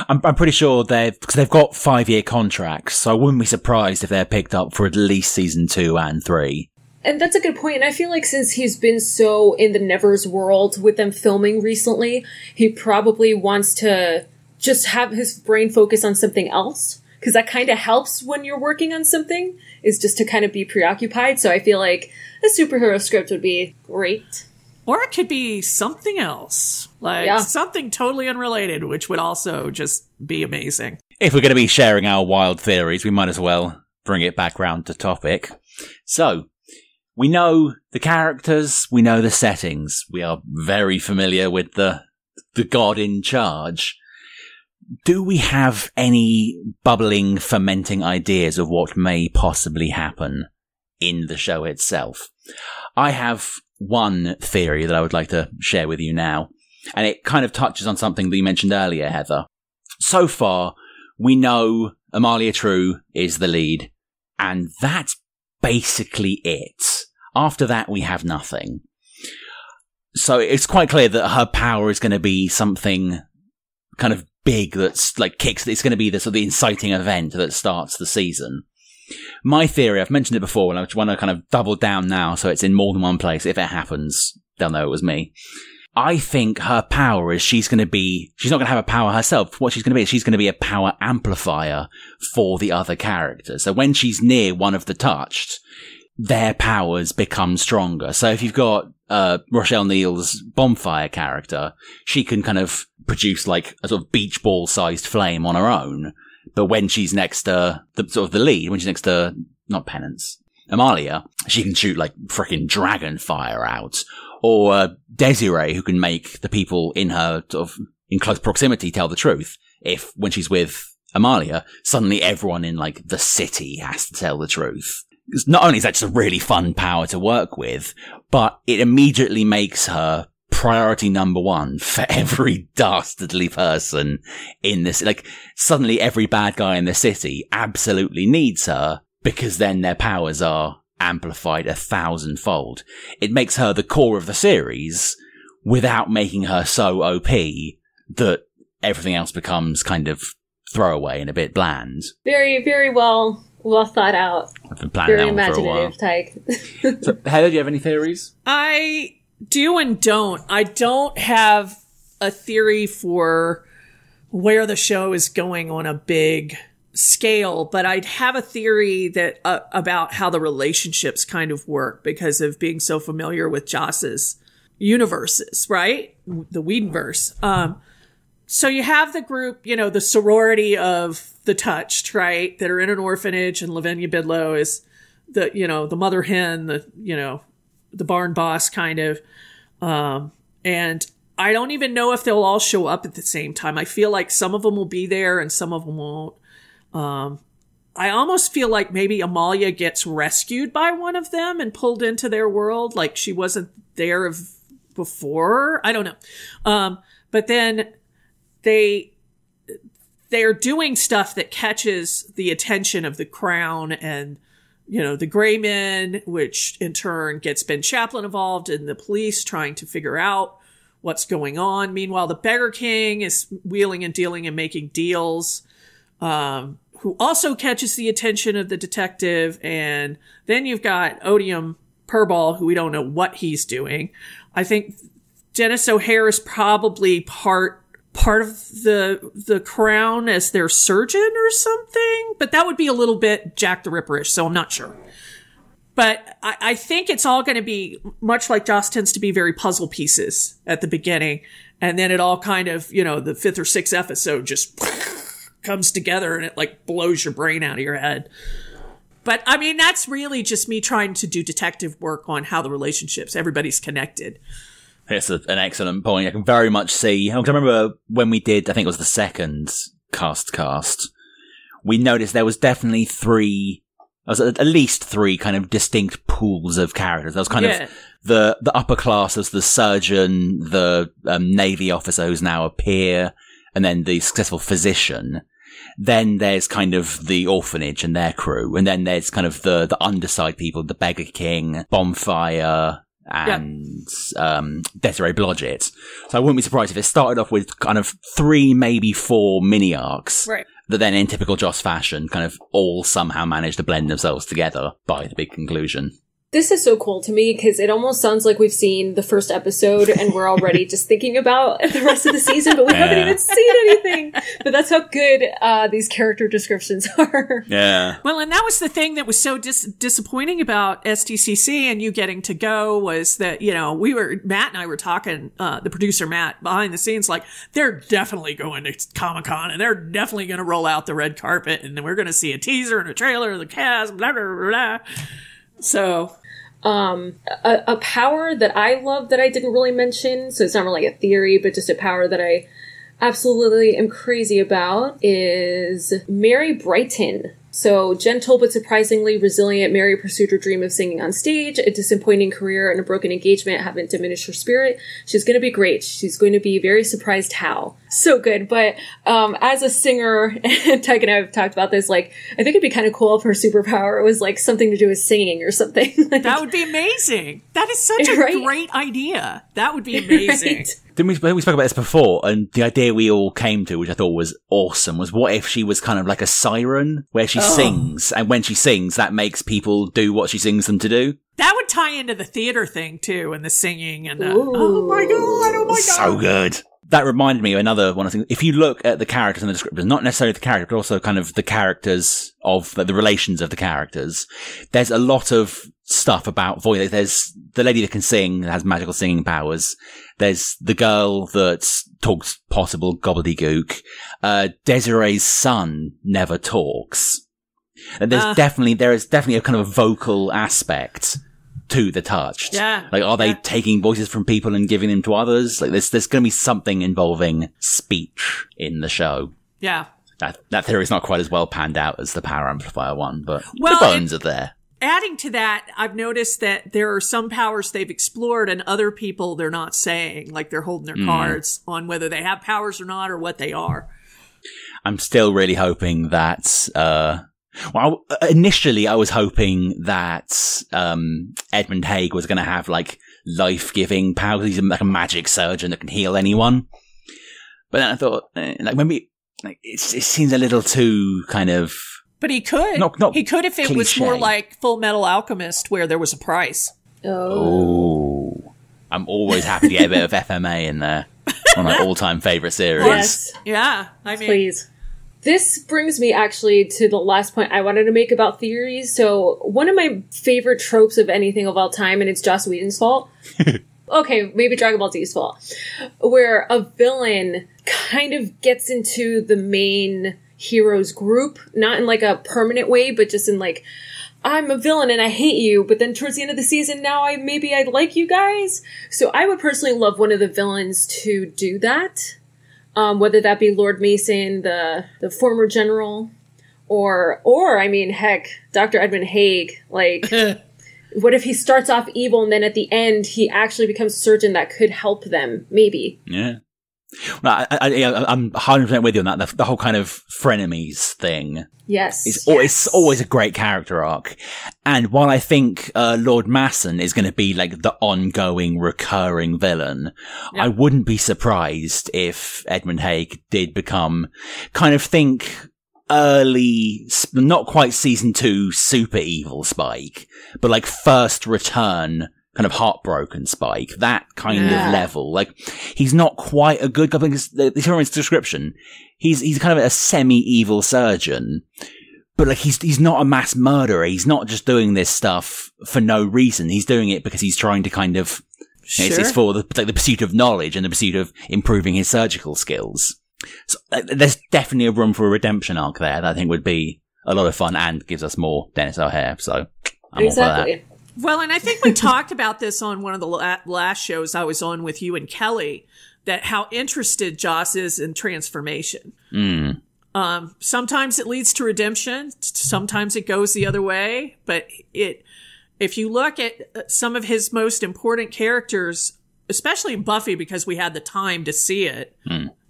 I'm pretty sure because they've got 5-year contracts, so I wouldn't be surprised if they're picked up for at least season 2 and 3. And that's a good point. And I feel like since he's been so in the Nevers world with them filming recently, he probably wants to just have his brain focus on something else. Because that kind of helps when you're working on something, is just to kind of be preoccupied. So I feel like a superhero script would be great. Or it could be something else, like something totally unrelated, which would also just be amazing. If we're going to be sharing our wild theories, we might as well bring it back round to topic. So, we know the characters, we know the settings, we are very familiar with the god in charge. Do we have any bubbling, fermenting ideas of what may possibly happen in the show itself? I have one theory that I would like to share with you now, and it kind of touches on something that you mentioned earlier, Heather. So far, we know Amalia True is the lead, and that's basically it. After that, we have nothing. So it's quite clear that her power is going to be something kind of big that's like it's going to be the sort of the inciting event that starts the season. My theory, I've mentioned it before, and I want to kind of double down now so it's in more than one place. If it happens, they'll know it was me. I think her power is she's not going to have a power herself. What she's going to be a power amplifier for the other characters. So when she's near one of the touched, their powers become stronger. So if you've got Rochelle Neal's bonfire character, she can kind of produce like a sort of beach ball sized flame on her own. But when she's next to the lead, when she's next to, not Penance, Amalia, she can shoot like frickin' dragon fire out. Or Desiree, who can make the people in her sort of in close proximity tell the truth. If when she's with Amalia, suddenly everyone in like the city has to tell the truth. Not only is that just a really fun power to work with, but it immediately makes her priority number 1 for every dastardly person in this. Like, suddenly every bad guy in the city absolutely needs her, because then their powers are amplified 1,000-fold. It makes her the core of the series without making her so OP that everything else becomes kind of throwaway and a bit bland. Very, very well thought out. I've been planning that one for a while. Taheg. So, Heather, do you have any theories? I do and don't. I don't have a theory for where the show is going on a big scale, but I'd have a theory that about how the relationships kind of work because of being so familiar with Joss's universes, right? The Whedonverse. So you have the group, the sorority of the touched, right? That are in an orphanage, and Lavinia Bidlow is the mother hen, the barn boss kind of. And I don't even know if they'll all show up at the same time. I feel like some of them will be there and some of them won't. I almost feel like maybe Amalia gets rescued by one of them and pulled into their world. Like she wasn't there before. I don't know. But then they're doing stuff that catches the attention of the crown and the Gray Men, which in turn gets Ben Chaplin involved in the police trying to figure out what's going on. Meanwhile, the Beggar King is wheeling and dealing and making deals, who also catches the attention of the detective. And then you've got Odium Purball, who we don't know what he's doing. I think Denis O'Hare is probably part of the Crown as their surgeon or something, but that would be a little bit Jack the Ripper-ish, so I'm not sure. But I think it's all going to be much like Joss tends to be, very puzzle pieces at the beginning, and then it all kind of, the 5th or 6th episode just comes together and it like blows your brain out of your head. But I mean, that's really just me trying to do detective work on how the relationships, everybody's connected. It's an excellent point. I can very much see. I remember when we did, I think it was the second cast, we noticed there was definitely at least three kind of distinct pools of characters. There was kind of the upper class as the surgeon, the Navy officer who's now a peer, and then the successful physician. Then there's kind of the orphanage and their crew, and then there's kind of the underside people, the Beggar King, Bonfire, and Desiree Blodgett. So I wouldn't be surprised if it started off with kind of 3, maybe 4 mini arcs. Right. That then, in typical Joss fashion, kind of all somehow managed to blend themselves together by the big conclusion. This is so cool to me because it almost sounds like we've seen the first episode and we're already just thinking about the rest of the season, but we haven't even seen anything. But that's how good these character descriptions are. Yeah. Well, and that was the thing that was so disappointing about STCC and you getting to go was that, Matt and I were talking, the producer Matt, behind the scenes, like, they're definitely going to ComicCon and they're definitely going to roll out the red carpet and then we're going to see a teaser and a trailer of the cast, blah, blah, blah, blah. So, a power that I love that I didn't really mention, so it's not really a theory, but just a power that I absolutely am crazy about, is Mary Brighton. So, gentle but surprisingly resilient, Mary pursued her dream of singing on stage. A disappointing career and a broken engagement haven't diminished her spirit. She's going to be great. She's going to be very surprised how. So good. But as a singer, and Taheg and I have talked about this, like, I think it'd be kind of cool if her superpower was like something to do with singing or something. Like, that would be amazing. That is such a great idea. That would be amazing. Right? Didn't we spoke about this before, and the idea we all came to, which I thought was awesome, was what if she was kind of like a siren, where she sings, and when she sings, that makes people do what she sings them to do? That would tie into the theater thing, too, and the singing, and oh my god! So good. That reminded me of another one of the things. If you look at the characters in the descriptors, not necessarily the character, but also kind of the characters of the relations of the characters, there's a lot of stuff about voice. There's the lady that can sing, that has magical singing powers. There's the girl that talks possible gobbledygook. Desiree's son never talks. And there is definitely a kind of a vocal aspect to the touched. Yeah. Like, are they taking voices from people and giving them to others? Like, there's going to be something involving speech in the show. Yeah. That theory is not quite as well panned out as the power amplifier one, but the bones are there. Adding to that, I've noticed that there are some powers they've explored and other people they're not saying, like they're holding their cards on whether they have powers or not or what they are. I'm still really hoping that, initially I was hoping that Edmund Haig was going to have like life-giving powers. He's like a magic surgeon that can heal anyone. But then I thought, it seems a little too kind of. But he could. He could if it was more like Full Metal Alchemist, where there was a price. Oh, I'm always happy to get a bit of FMA in there. One of my all-time favorite series. Yes. Yeah. I mean, please. This brings me actually to the last point I wanted to make about theories. So one of my favorite tropes of anything of all time, and it's Joss Whedon's fault. Okay, maybe Dragon Ball Z's fault. Where a villain kind of gets into the main hero's group, not in like a permanent way, but just in like, I'm a villain and I hate you, but then towards the end of the season, now I'd like you guys. So I would personally love one of the villains to do that. Whether that be Lord Mason, the former general, or I mean, heck, Dr. Edmund Haig. Like, what if he starts off evil and then at the end he actually becomes a surgeon that could help them? Maybe. Yeah. Well, I'm 100% with you on that. The whole kind of frenemies thing. Yes. It's always a great character arc. And while I think Lord Masson is going to be like the ongoing, recurring villain, yeah. I wouldn't be surprised if Edmund Haig did become kind of early, not quite season 2 super evil Spike, but like first return kind of heartbroken Spike, that kind of level. Like, he's not quite a good guy, because from his description, he's kind of a semi-evil surgeon, but like he's not a mass murderer. He's not just doing this stuff for no reason. He's doing it because he's trying to kind of, it's for the pursuit of knowledge and the pursuit of improving his surgical skills. So there's definitely a room for a redemption arc there that I think would be a lot of fun and gives us more Denis O'Hare. So I'm all for that. Well, and I think we talked about this on one of the last shows I was on with you and Kelly, that how interested Joss is in transformation. Sometimes it leads to redemption. Sometimes it goes the other way. But if you look at some of his most important characters, especially in Buffy, because we had the time to see it,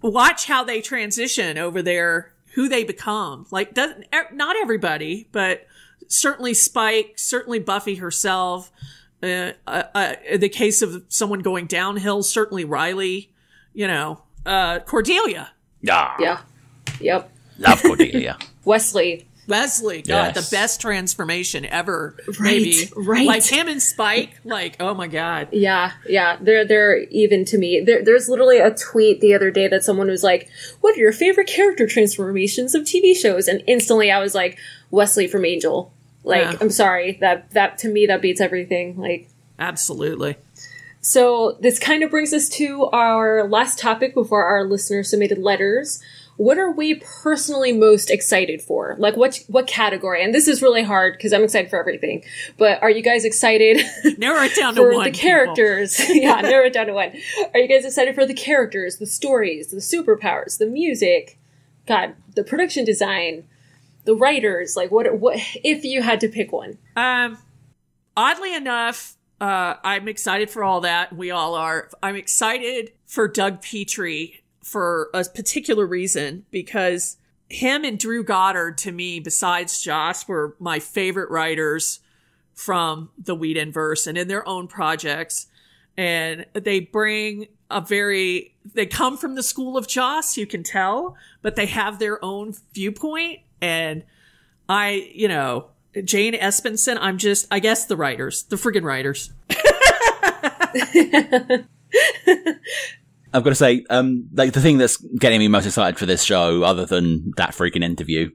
watch how they transition over there, who they become. Like, not everybody, but certainly Spike, certainly Buffy herself. The case of someone going downhill, certainly Riley, Cordelia. Yeah. Yep. Love Cordelia. Wesley, God, yes. The best transformation ever. Right, maybe. Right. Like him and Spike, like, oh my God. Yeah. They're even to me. There's literally a tweet the other day that someone was like, what are your favorite character transformations of TV shows? And instantly I was like, Wesley from Angel. Like, I'm sorry, that to me, that beats everything. Like, absolutely. So this kind of brings us to our last topic before our listener submitted letters. What are we personally most excited for? Like, what category? And this is really hard because I'm excited for everything. But are you guys excited? Narrow it down to one. The characters. Yeah, narrow it down to one. Are you guys excited for the characters, the stories, the superpowers, the music? God, the production design, the writers? Like, what if you had to pick one? Oddly enough, I'm excited for all that. We all are. I'm excited for Doug Petrie for a particular reason, because him and Drew Goddard, to me, besides Joss, were my favorite writers from the Whedon verse and in their own projects. And they bring they come from the school of Joss, you can tell, but they have their own viewpoint. And Jane Espenson, I guess the friggin' writers. I've got to say, like, the thing that's getting me most excited for this show, other than that freaking interview,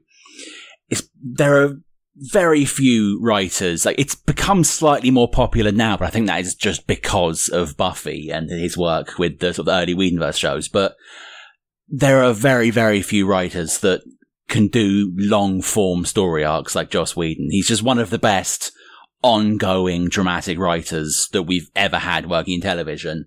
is there are very few writers. Like, it's become slightly more popular now, but I think that is just because of Buffy and his work with the sort of early Whedonverse shows. But there are very, very few writers that can do long-form story arcs like Joss Whedon. He's just one of the best ongoing dramatic writers that we've ever had working in television.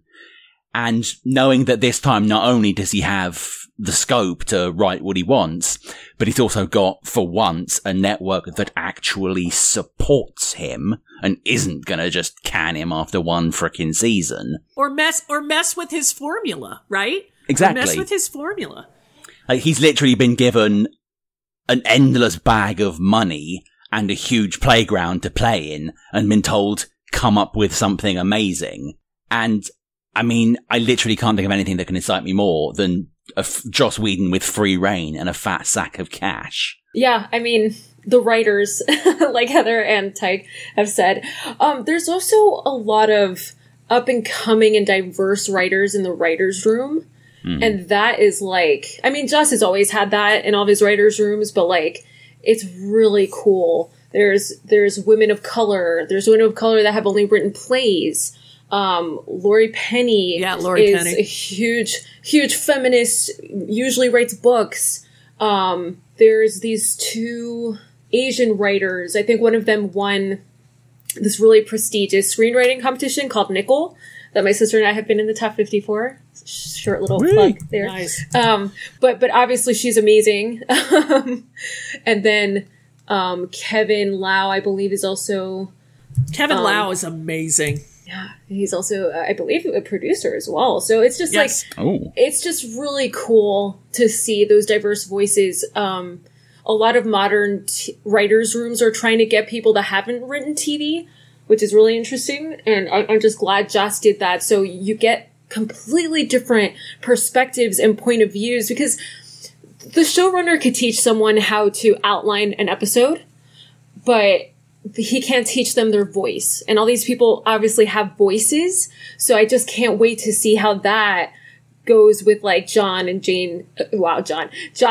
And knowing that this time, not only does he have the scope to write what he wants, but he's also got, for once, a network that actually supports him and isn't gonna just can him after one frickin' season. Or mess with his formula, right? Exactly. Or mess with his formula. Like, he's literally been given an endless bag of money and a huge playground to play in and been told, come up with something amazing. And I mean, I literally can't think of anything that can excite me more than Joss Whedon with free reign and a fat sack of cash. Yeah, I mean, the writers, like Heather and Taheg have said, there's also a lot of up-and-coming and diverse writers in the writer's room. And that is like, I mean, Joss has always had that in all of his writers' rooms, but like, it's really cool. There's women of color. There's women of color that have only written plays. Laurie Penny is a huge feminist, usually writes books. There's these two Asian writers. I think one of them won this really prestigious screenwriting competition called Nickel that my sister and I have been in the top 50 for. Short little plug there. Nice. But obviously she's amazing. And then, Kevin Lau, I believe, is also... Kevin Lau is amazing. Yeah, he's also, I believe, a producer as well. So it's just it's just really cool to see those diverse voices. A lot of modern writers' rooms are trying to get people that haven't written TV, which is really interesting. And I'm just glad Joss did that. So you get completely different perspectives and point of views, because the showrunner could teach someone how to outline an episode, but he can't teach them their voice. And all these people obviously have voices. So I just can't wait to see how that goes with like Joss and Jane Spenson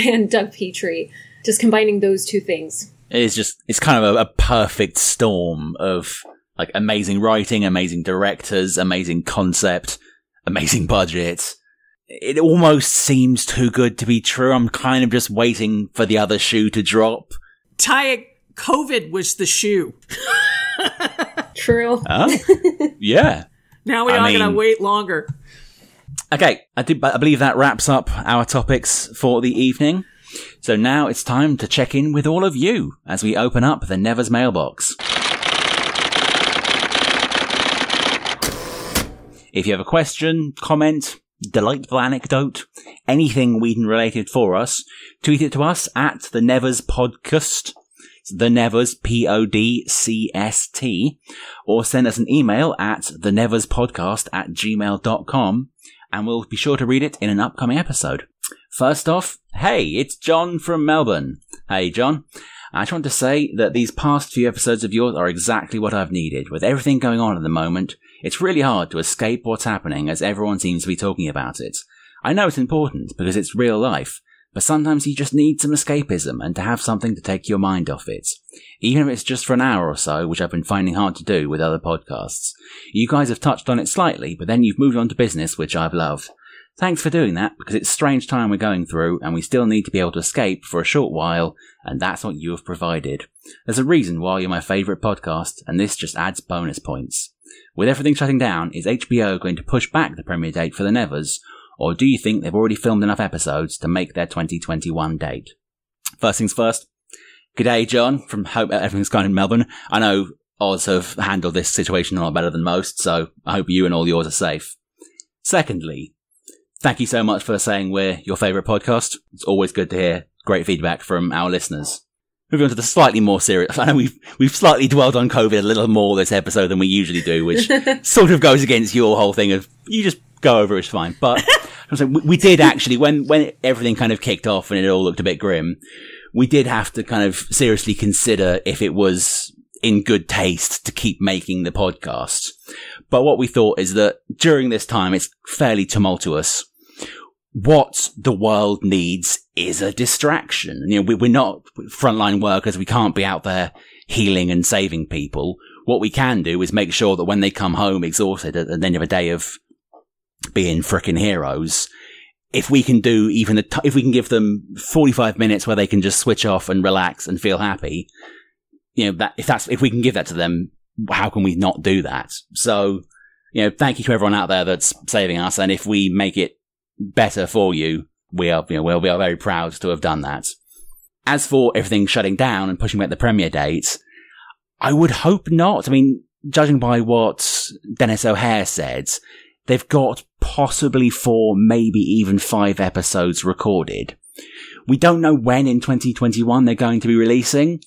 and Doug Petrie, just combining those two things. It's kind of a perfect storm of like amazing writing, amazing directors, amazing concept, amazing budget. It almost seems too good to be true. I'm kind of just waiting for the other shoe to drop. Taheg, COVID was the shoe. True. Yeah. Now we are going to wait longer. Okay, I believe that wraps up our topics for the evening. So now it's time to check in with all of you as we open up the Nevers mailbox. If you have a question, comment, delightful anecdote, anything Whedon related for us, tweet it to us at the Neverspodcast, the Nevers PODCST, or send us an email at theneverspodcast@gmail.com, and we'll be sure to read it in an upcoming episode. First off, hey, it's John from Melbourne. Hey, John. I just want to say that these past few episodes of yours are exactly what I've needed. With everything going on at the moment, it's really hard to escape what's happening as everyone seems to be talking about it. I know it's important because it's real life, but sometimes you just need some escapism and to have something to take your mind off it. Even if it's just for an hour or so, which I've been finding hard to do with other podcasts. You guys have touched on it slightly, but then you've moved on to business, which I've loved. Thanks for doing that, because it's a strange time we're going through, and we still need to be able to escape for a short while, and that's what you have provided. There's a reason why you're my favourite podcast, and this just adds bonus points. With everything shutting down, is HBO going to push back the premiere date for the Nevers, or do you think they've already filmed enough episodes to make their 2021 date? First things first. G'day, John, from Hope Everything's Going in Melbourne. I know Oz have handled this situation a lot better than most, so I hope you and all yours are safe. Secondly, thank you so much for saying we're your favourite podcast. It's always good to hear great feedback from our listeners. Moving on to the slightly more serious, I know we've slightly dwelled on COVID a little more this episode than we usually do, which sort of goes against your whole thing of, you just go over, it's fine. But we did actually, when everything kind of kicked off and it all looked a bit grim, we did have to kind of seriously consider if it was in good taste to keep making the podcast. But what we thought is that during this time, it's fairly tumultuous. What the world needs is a distraction. You know, we're not frontline workers. We can't be out there healing and saving people. What we can do is make sure that when they come home exhausted at the end of a day of being frickin' heroes, if we can do if we can give them 45 minutes where they can just switch off and relax and feel happy, you know, if we can give that to them, how can we not do that? So, you know, thank you to everyone out there that's saving us. And if we make it better for you, we are very proud to have done that. As for everything shutting down and pushing back the premiere date, I would hope not. I mean, judging by what Denis O'Hare said, they've got possibly 4, maybe even 5 episodes recorded. We don't know when in 2021 they're going to be releasing,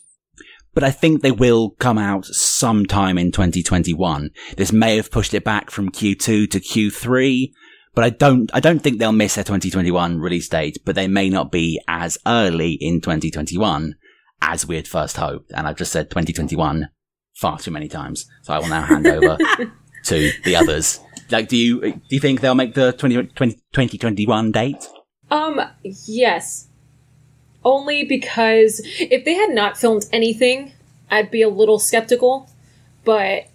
but I think they will come out sometime in 2021. This may have pushed it back from Q2 to Q3, but I don't think they'll miss their 2021 release date, but they may not be as early in 2021 as we had first hoped. And I've just said 2021 far too many times. So I will now hand over to the others. Like, do you think they'll make the 2021 date? Yes. Only because if they had not filmed anything, I'd be a little skeptical, but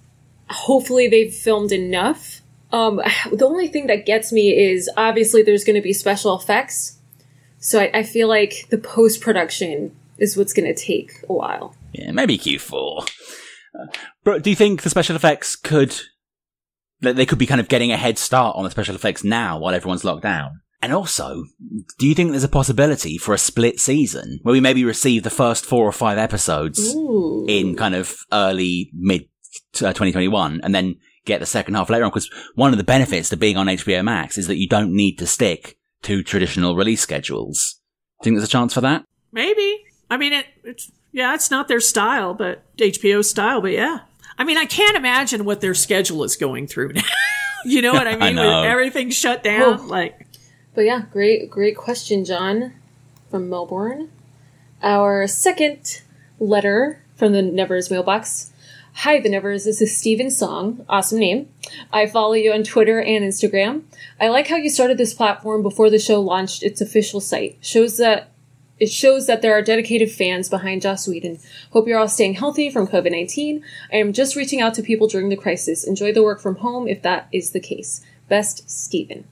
hopefully they've filmed enough. The only thing that gets me is obviously there's going to be special effects. So I feel like the post-production is what's going to take a while. Yeah, maybe Q4. But do you think the special effects they could be kind of getting a head start on the special effects now while everyone's locked down? And also, do you think there's a possibility for a split season where we maybe receive the first 4 or 5 episodes in kind of early, mid 2021 and then get the second half later on. Because one of the benefits to being on HBO Max is that you don't need to stick to traditional release schedules. Do you think there's a chance for that? Maybe. I mean, it's not their style, but HBO's style, but yeah. I mean, I can't imagine what their schedule is going through now. You know what I mean? With everything shut down. But yeah, great question, John, from Melbourne. Our second letter from the Nevers mailbox. Hi, the Nevers. This is Steven Song. Awesome name. I follow you on Twitter and Instagram. I like how you started this platform before the show launched its official site. It shows that there are dedicated fans behind Joss Whedon. Hope you're all staying healthy from COVID-19. I am just reaching out to people during the crisis. Enjoy the work from home if that is the case. Best, Steven.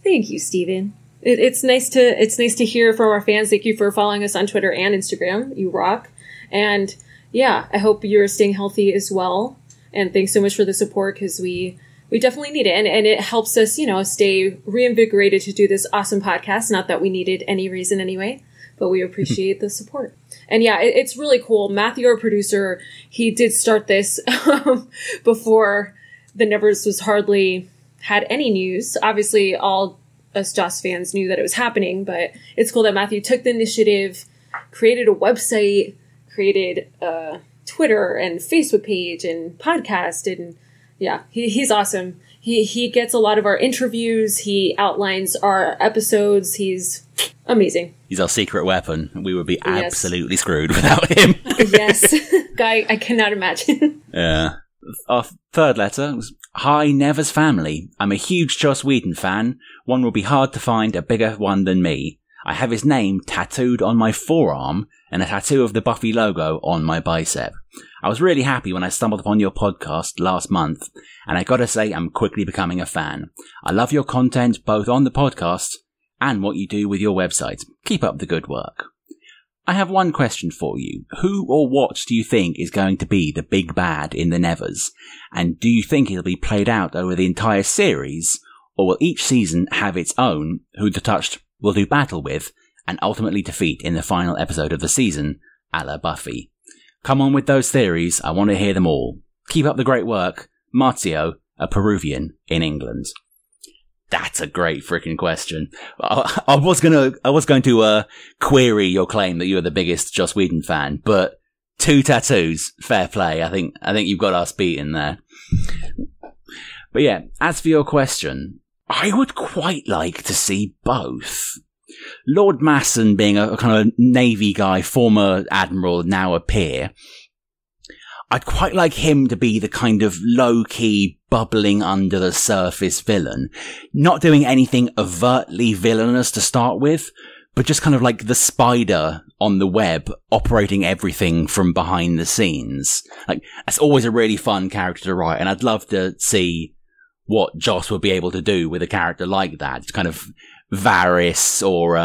Thank you, Steven. It's nice to hear from our fans. Thank you for following us on Twitter and Instagram. You rock. And yeah, I hope you're staying healthy as well. And thanks so much for the support, because we definitely need it. And it helps us, stay reinvigorated to do this awesome podcast. Not that we needed any reason anyway, but we appreciate the support. And yeah, it's really cool. Matthew, our producer, he did start this before the Nevers was hardly had any news. Obviously, all us Joss fans knew that it was happening, but it's cool that Matthew took the initiative, created a website, created a Twitter and Facebook page and podcast. And yeah, he's awesome. He gets a lot of our interviews. He outlines our episodes. He's amazing. He's our secret weapon. We would be absolutely screwed without him. Yes. Guy, I cannot imagine. Yeah. Our third letter was, Hi, Nevers family. I'm a huge Joss Whedon fan. One will be hard to find a bigger one than me. I have his name tattooed on my forearm and a tattoo of the Buffy logo on my bicep. I was really happy when I stumbled upon your podcast last month, and I gotta say I'm quickly becoming a fan. I love your content both on the podcast and what you do with your website. Keep up the good work. I have one question for you. Who or what do you think is going to be the big bad in the Nevers? And do you think it'll be played out over the entire series, or will each season have its own who the Touched will do battle with and ultimately defeat in the final episode of the season, a la Buffy? Come on with those theories. I want to hear them all. Keep up the great work. Marzio, a Peruvian in England. That's a great freaking question. I was going to query your claim that you are the biggest Joss Whedon fan, but 2 tattoos, fair play. I think you've got us beaten there. But yeah, as for your question, I would quite like to see both. Lord Masson being a kind of Navy guy, former admiral, now a peer. I'd quite like him to be the kind of low-key, bubbling under the surface villain. Not doing anything overtly villainous to start with, but just kind of like the spider on the web, operating everything from behind the scenes. Like, that's always a really fun character to write, and I'd love to see what Joss would be able to do with a character like that. It's kind of Varys or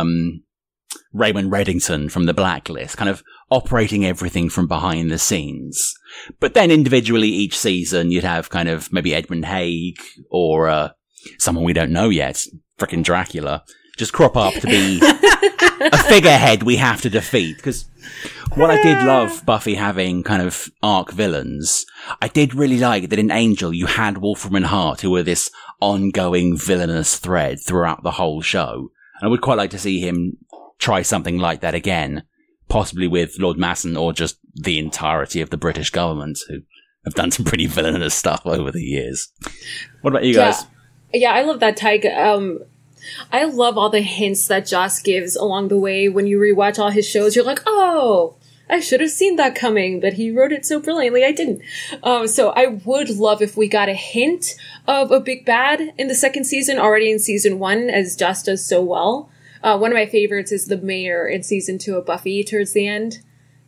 Raymond Reddington from The Blacklist, kind of operating everything from behind the scenes. But then individually each season you'd have kind of maybe Edmund Haig or someone we don't know yet, frickin' Dracula, just crop up to be a figurehead we have to defeat. Because what I did love Buffy having kind of arc villains, I did really like that in Angel you had Wolfram and Hart, who were this ongoing villainous thread throughout the whole show. And I would quite like to see him try something like that again, possibly with Lord Masson or just the entirety of the British government, who have done some pretty villainous stuff over the years. What about you guys? Yeah, I love that, Taheg. I love all the hints that Joss gives along the way. When you rewatch all his shows, you're like, oh, I should have seen that coming, but he wrote it so brilliantly, I didn't. So I would love if we got a hint of a big bad in the second season, already in season 1, as Joss does so well. One of my favorites is the mayor in season 2 of Buffy towards the end.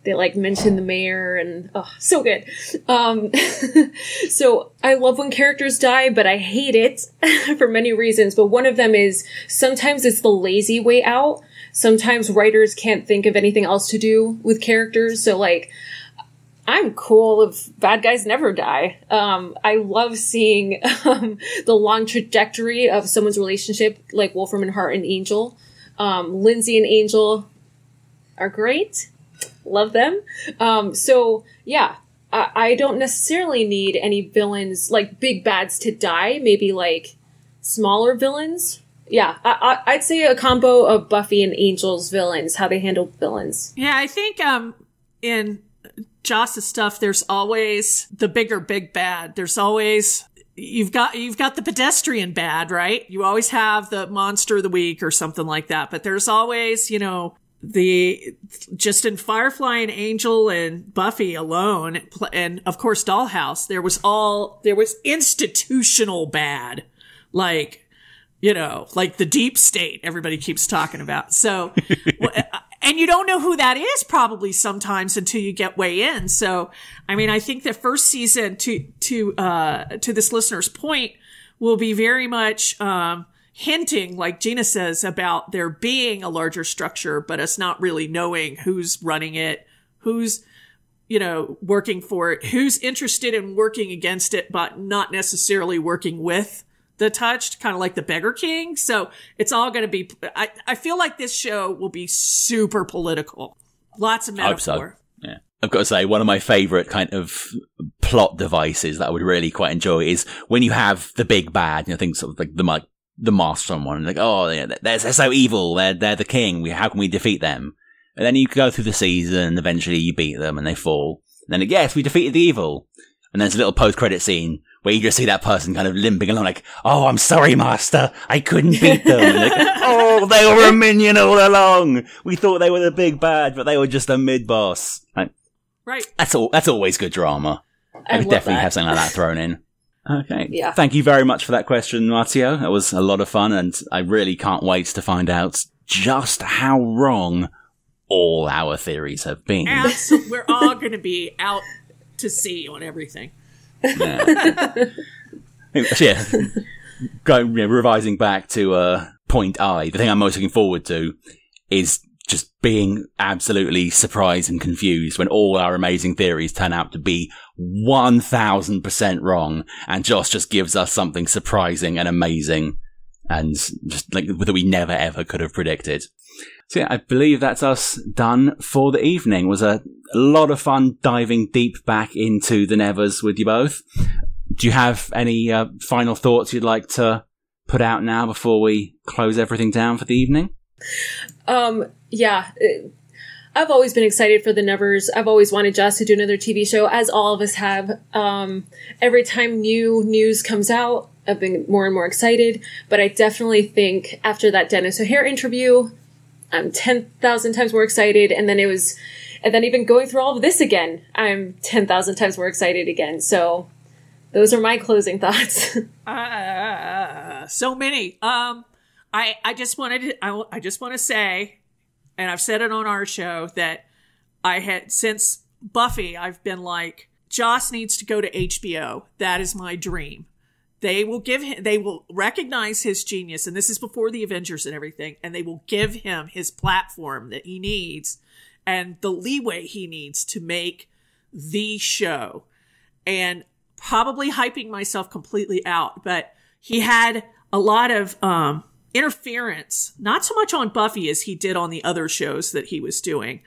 They mention the mayor and, oh, so good. So I love when characters die, but I hate it for many reasons. But one of them is sometimes it's the lazy way out. Sometimes writers can't think of anything else to do with characters. So I'm cool if bad guys never die. I love seeing, the long trajectory of someone's relationship, like Wolfram and Hart and Angel. Lindsay and Angel are great. Love them. So yeah, I don't necessarily need any villains, like big bads to die, maybe like smaller villains. Yeah, I'd say a combo of Buffy and Angel's villains, how they handle villains. Yeah, I think in Joss's stuff, there's always the bigger big bad. There's always you've got the pedestrian bad, right? You always have the monster of the week or something like that. But there's always, you know, just in Firefly and Angel and Buffy alone, and of course Dollhouse, there was institutional bad, like, you know, like the deep state everybody keeps talking about. So, and you don't know who that is probably sometimes until you get way in. So, I mean, I think the first season, to this listener's point, will be very much hinting, like Gina says, about there being a larger structure, but us not really knowing who's running it, who's, you know, working for it, who's interested in working against it, but not necessarily working with the Touched, kind of like the Beggar King. So it's all going to be, I feel like this show will be super political. Lots of metaphor. I hope so. Yeah. I've got to say, one of my favorite kind of plot devices that I would really quite enjoy is when you have the big bad, you know, things sort of like the mask someone, like, oh, yeah, they're so evil, they're the king, how can we defeat them? And then you go through the season, and eventually you beat them and they fall. And then, yes, we defeated the evil. And there's a little post-credit scene where you just see that person kind of limping along like, oh, I'm sorry, master, I couldn't beat them. Like, oh, they were a minion all along. We thought they were the big bad, but they were just a mid-boss. Like, right. That's always good drama. I would definitely have something like that thrown in. Okay. Yeah. Thank you very much for that question, Matteo. That was a lot of fun, and I really can't wait to find out just how wrong all our theories have been. Absolutely. We're all going to be out to sea on everything. Yeah. Yeah. Revising back to point I, the thing I'm most looking forward to is just being absolutely surprised and confused when all our amazing theories turn out to be 1000% wrong, and Joss just gives us something surprising and amazing and just like that we never ever could have predicted. So yeah, I believe that's us done for the evening. It was a lot of fun diving deep back into the Nevers with you both. Do you have any final thoughts you'd like to put out now before we close everything down for the evening? Yeah. I've always been excited for the Nevers. I've always wanted Joss to do another TV show, as all of us have. Every time new news comes out, I've been more and more excited. But I definitely think after that Denis O'Hare interview, I'm 10,000 times more excited. And then even going through all of this again, I'm 10,000 times more excited again. So those are my closing thoughts. So many. I just want to say, and I've said it on our show, that since Buffy, I've been like, Joss needs to go to HBO. That is my dream. They will recognize his genius, and this is before the Avengers and everything, and they will give him his platform that he needs and the leeway he needs to make the show. And probably hyping myself completely out, but he had a lot of interference, not so much on Buffy as he did on the other shows that he was doing.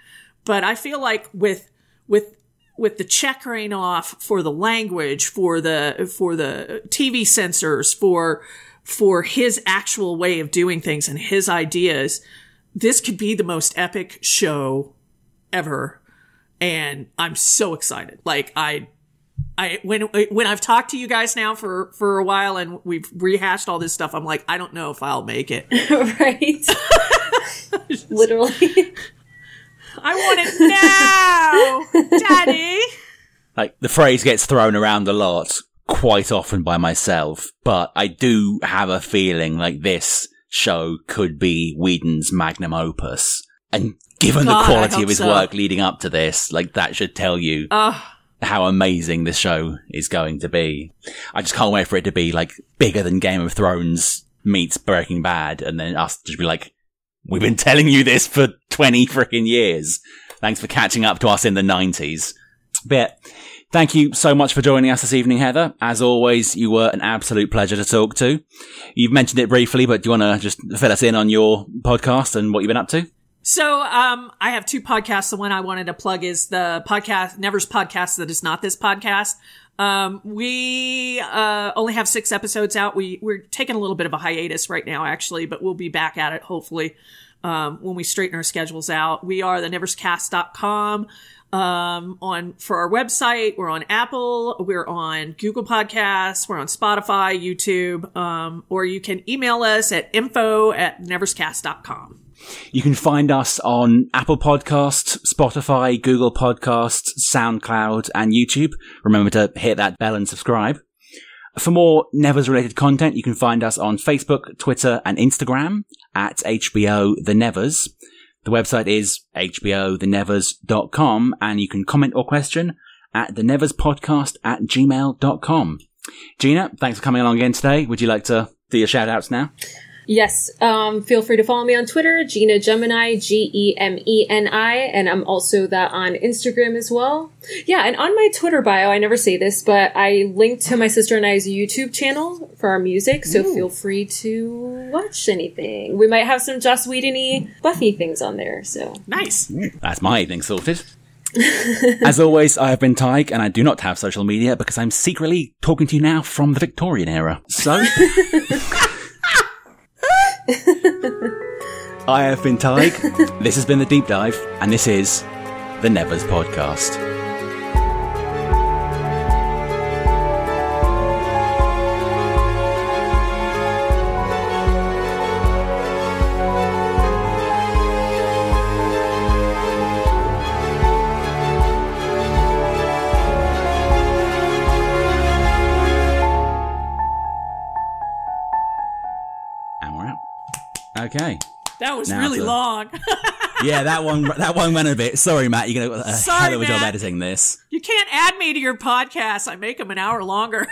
But I feel like with the checkering off for the language, for the TV censors, for his actual way of doing things and his ideas, this could be the most epic show ever. And I'm so excited. Like when I've talked to you guys now for a while and we've rehashed all this stuff, I'm like, I don't know if I'll make it. Right. Literally. I want it now, Daddy. Like, the phrase gets thrown around a lot, quite often by myself, but I do have a feeling like this show could be Whedon's magnum opus. And given the quality of his work leading up to this, like, that should tell you how amazing this show is going to be. I just can't wait for it to be, like, bigger than Game of Thrones meets Breaking Bad, and then us just be like, we've been telling you this for 20 freaking years. Thanks for catching up to us in the 90s. But thank you so much for joining us this evening, Heather. As always, you were an absolute pleasure to talk to. You've mentioned it briefly, but do you want to just fill us in on your podcast and what you've been up to? So, I have 2 podcasts. The one I wanted to plug is the podcast, Never's Podcast that is not this podcast. We, only have 6 episodes out. We're taking a little bit of a hiatus right now, actually, but we'll be back at it, hopefully, when we straighten our schedules out. We are theneverscast.com. For our website, we're on Apple, we're on Google Podcasts, we're on Spotify, YouTube, or you can email us at info@neverscast.com. You can find us on Apple Podcasts, Spotify, Google Podcasts, SoundCloud, and YouTube. Remember to hit that bell and subscribe. For more Nevers-related content, you can find us on Facebook, Twitter, and Instagram at HBO The Nevers. The website is hbothenevers.com, and you can comment or question at theneverspodcast@gmail.com. Gina, thanks for coming along again today. Would you like to do your shout-outs now? Yes. Feel free to follow me on Twitter, Gina Gemini, Gemeni, and I'm also that on Instagram as well. Yeah, and on my Twitter bio, I never say this, but I linked to my sister and I's YouTube channel for our music, so feel free to watch anything. We might have some Joss Whedon-y Buffy things on there, so. Nice. That's my evening sorted. As always, I have been Taheg, and I do not have social media because I'm secretly talking to you now from the Victorian era. So... I have been Taheg, this has been The Deep Dive, and this is The Nevers Podcast. And we're out. Okay. That was Now really to- long. Yeah, that one went a bit. Sorry, Matt, you're going to hell of a job Matt. editing this. You can't add me to your podcast. I make them an hour longer.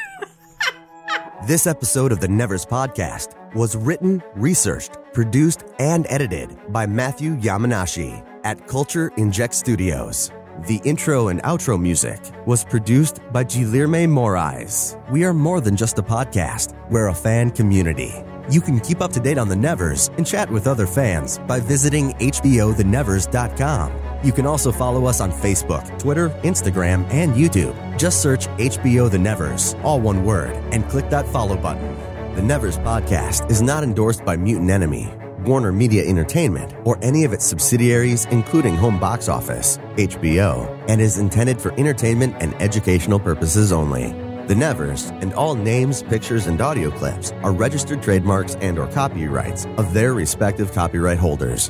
This episode of the Nevers Podcast was written, researched, produced, and edited by Matthew Yamanashi at Culture Inject Studios. The intro and outro music was produced by Guilherme Moraes. We are more than just a podcast. We're a fan community. You can keep up to date on the Nevers and chat with other fans by visiting hbothenevers.com. You can also follow us on Facebook, Twitter, Instagram, and YouTube. Just search HBO The Nevers, all one word, and click that follow button. The Nevers Podcast is not endorsed by Mutant Enemy, Warner Media Entertainment, or any of its subsidiaries, including Home Box Office, HBO, and is intended for entertainment and educational purposes only. The Nevers and all names, pictures, and audio clips are registered trademarks and or copyrights of their respective copyright holders.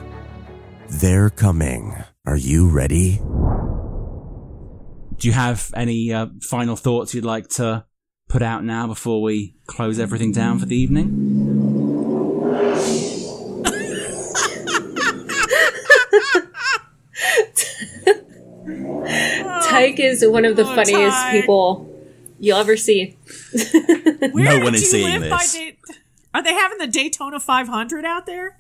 They're coming. Are you ready? Do you have any final thoughts you'd like to put out now before we close everything down for the evening? Tyke is one of the funniest Tyke. people you'll ever see. No one is seeing this. Are they having the Daytona 500 out there?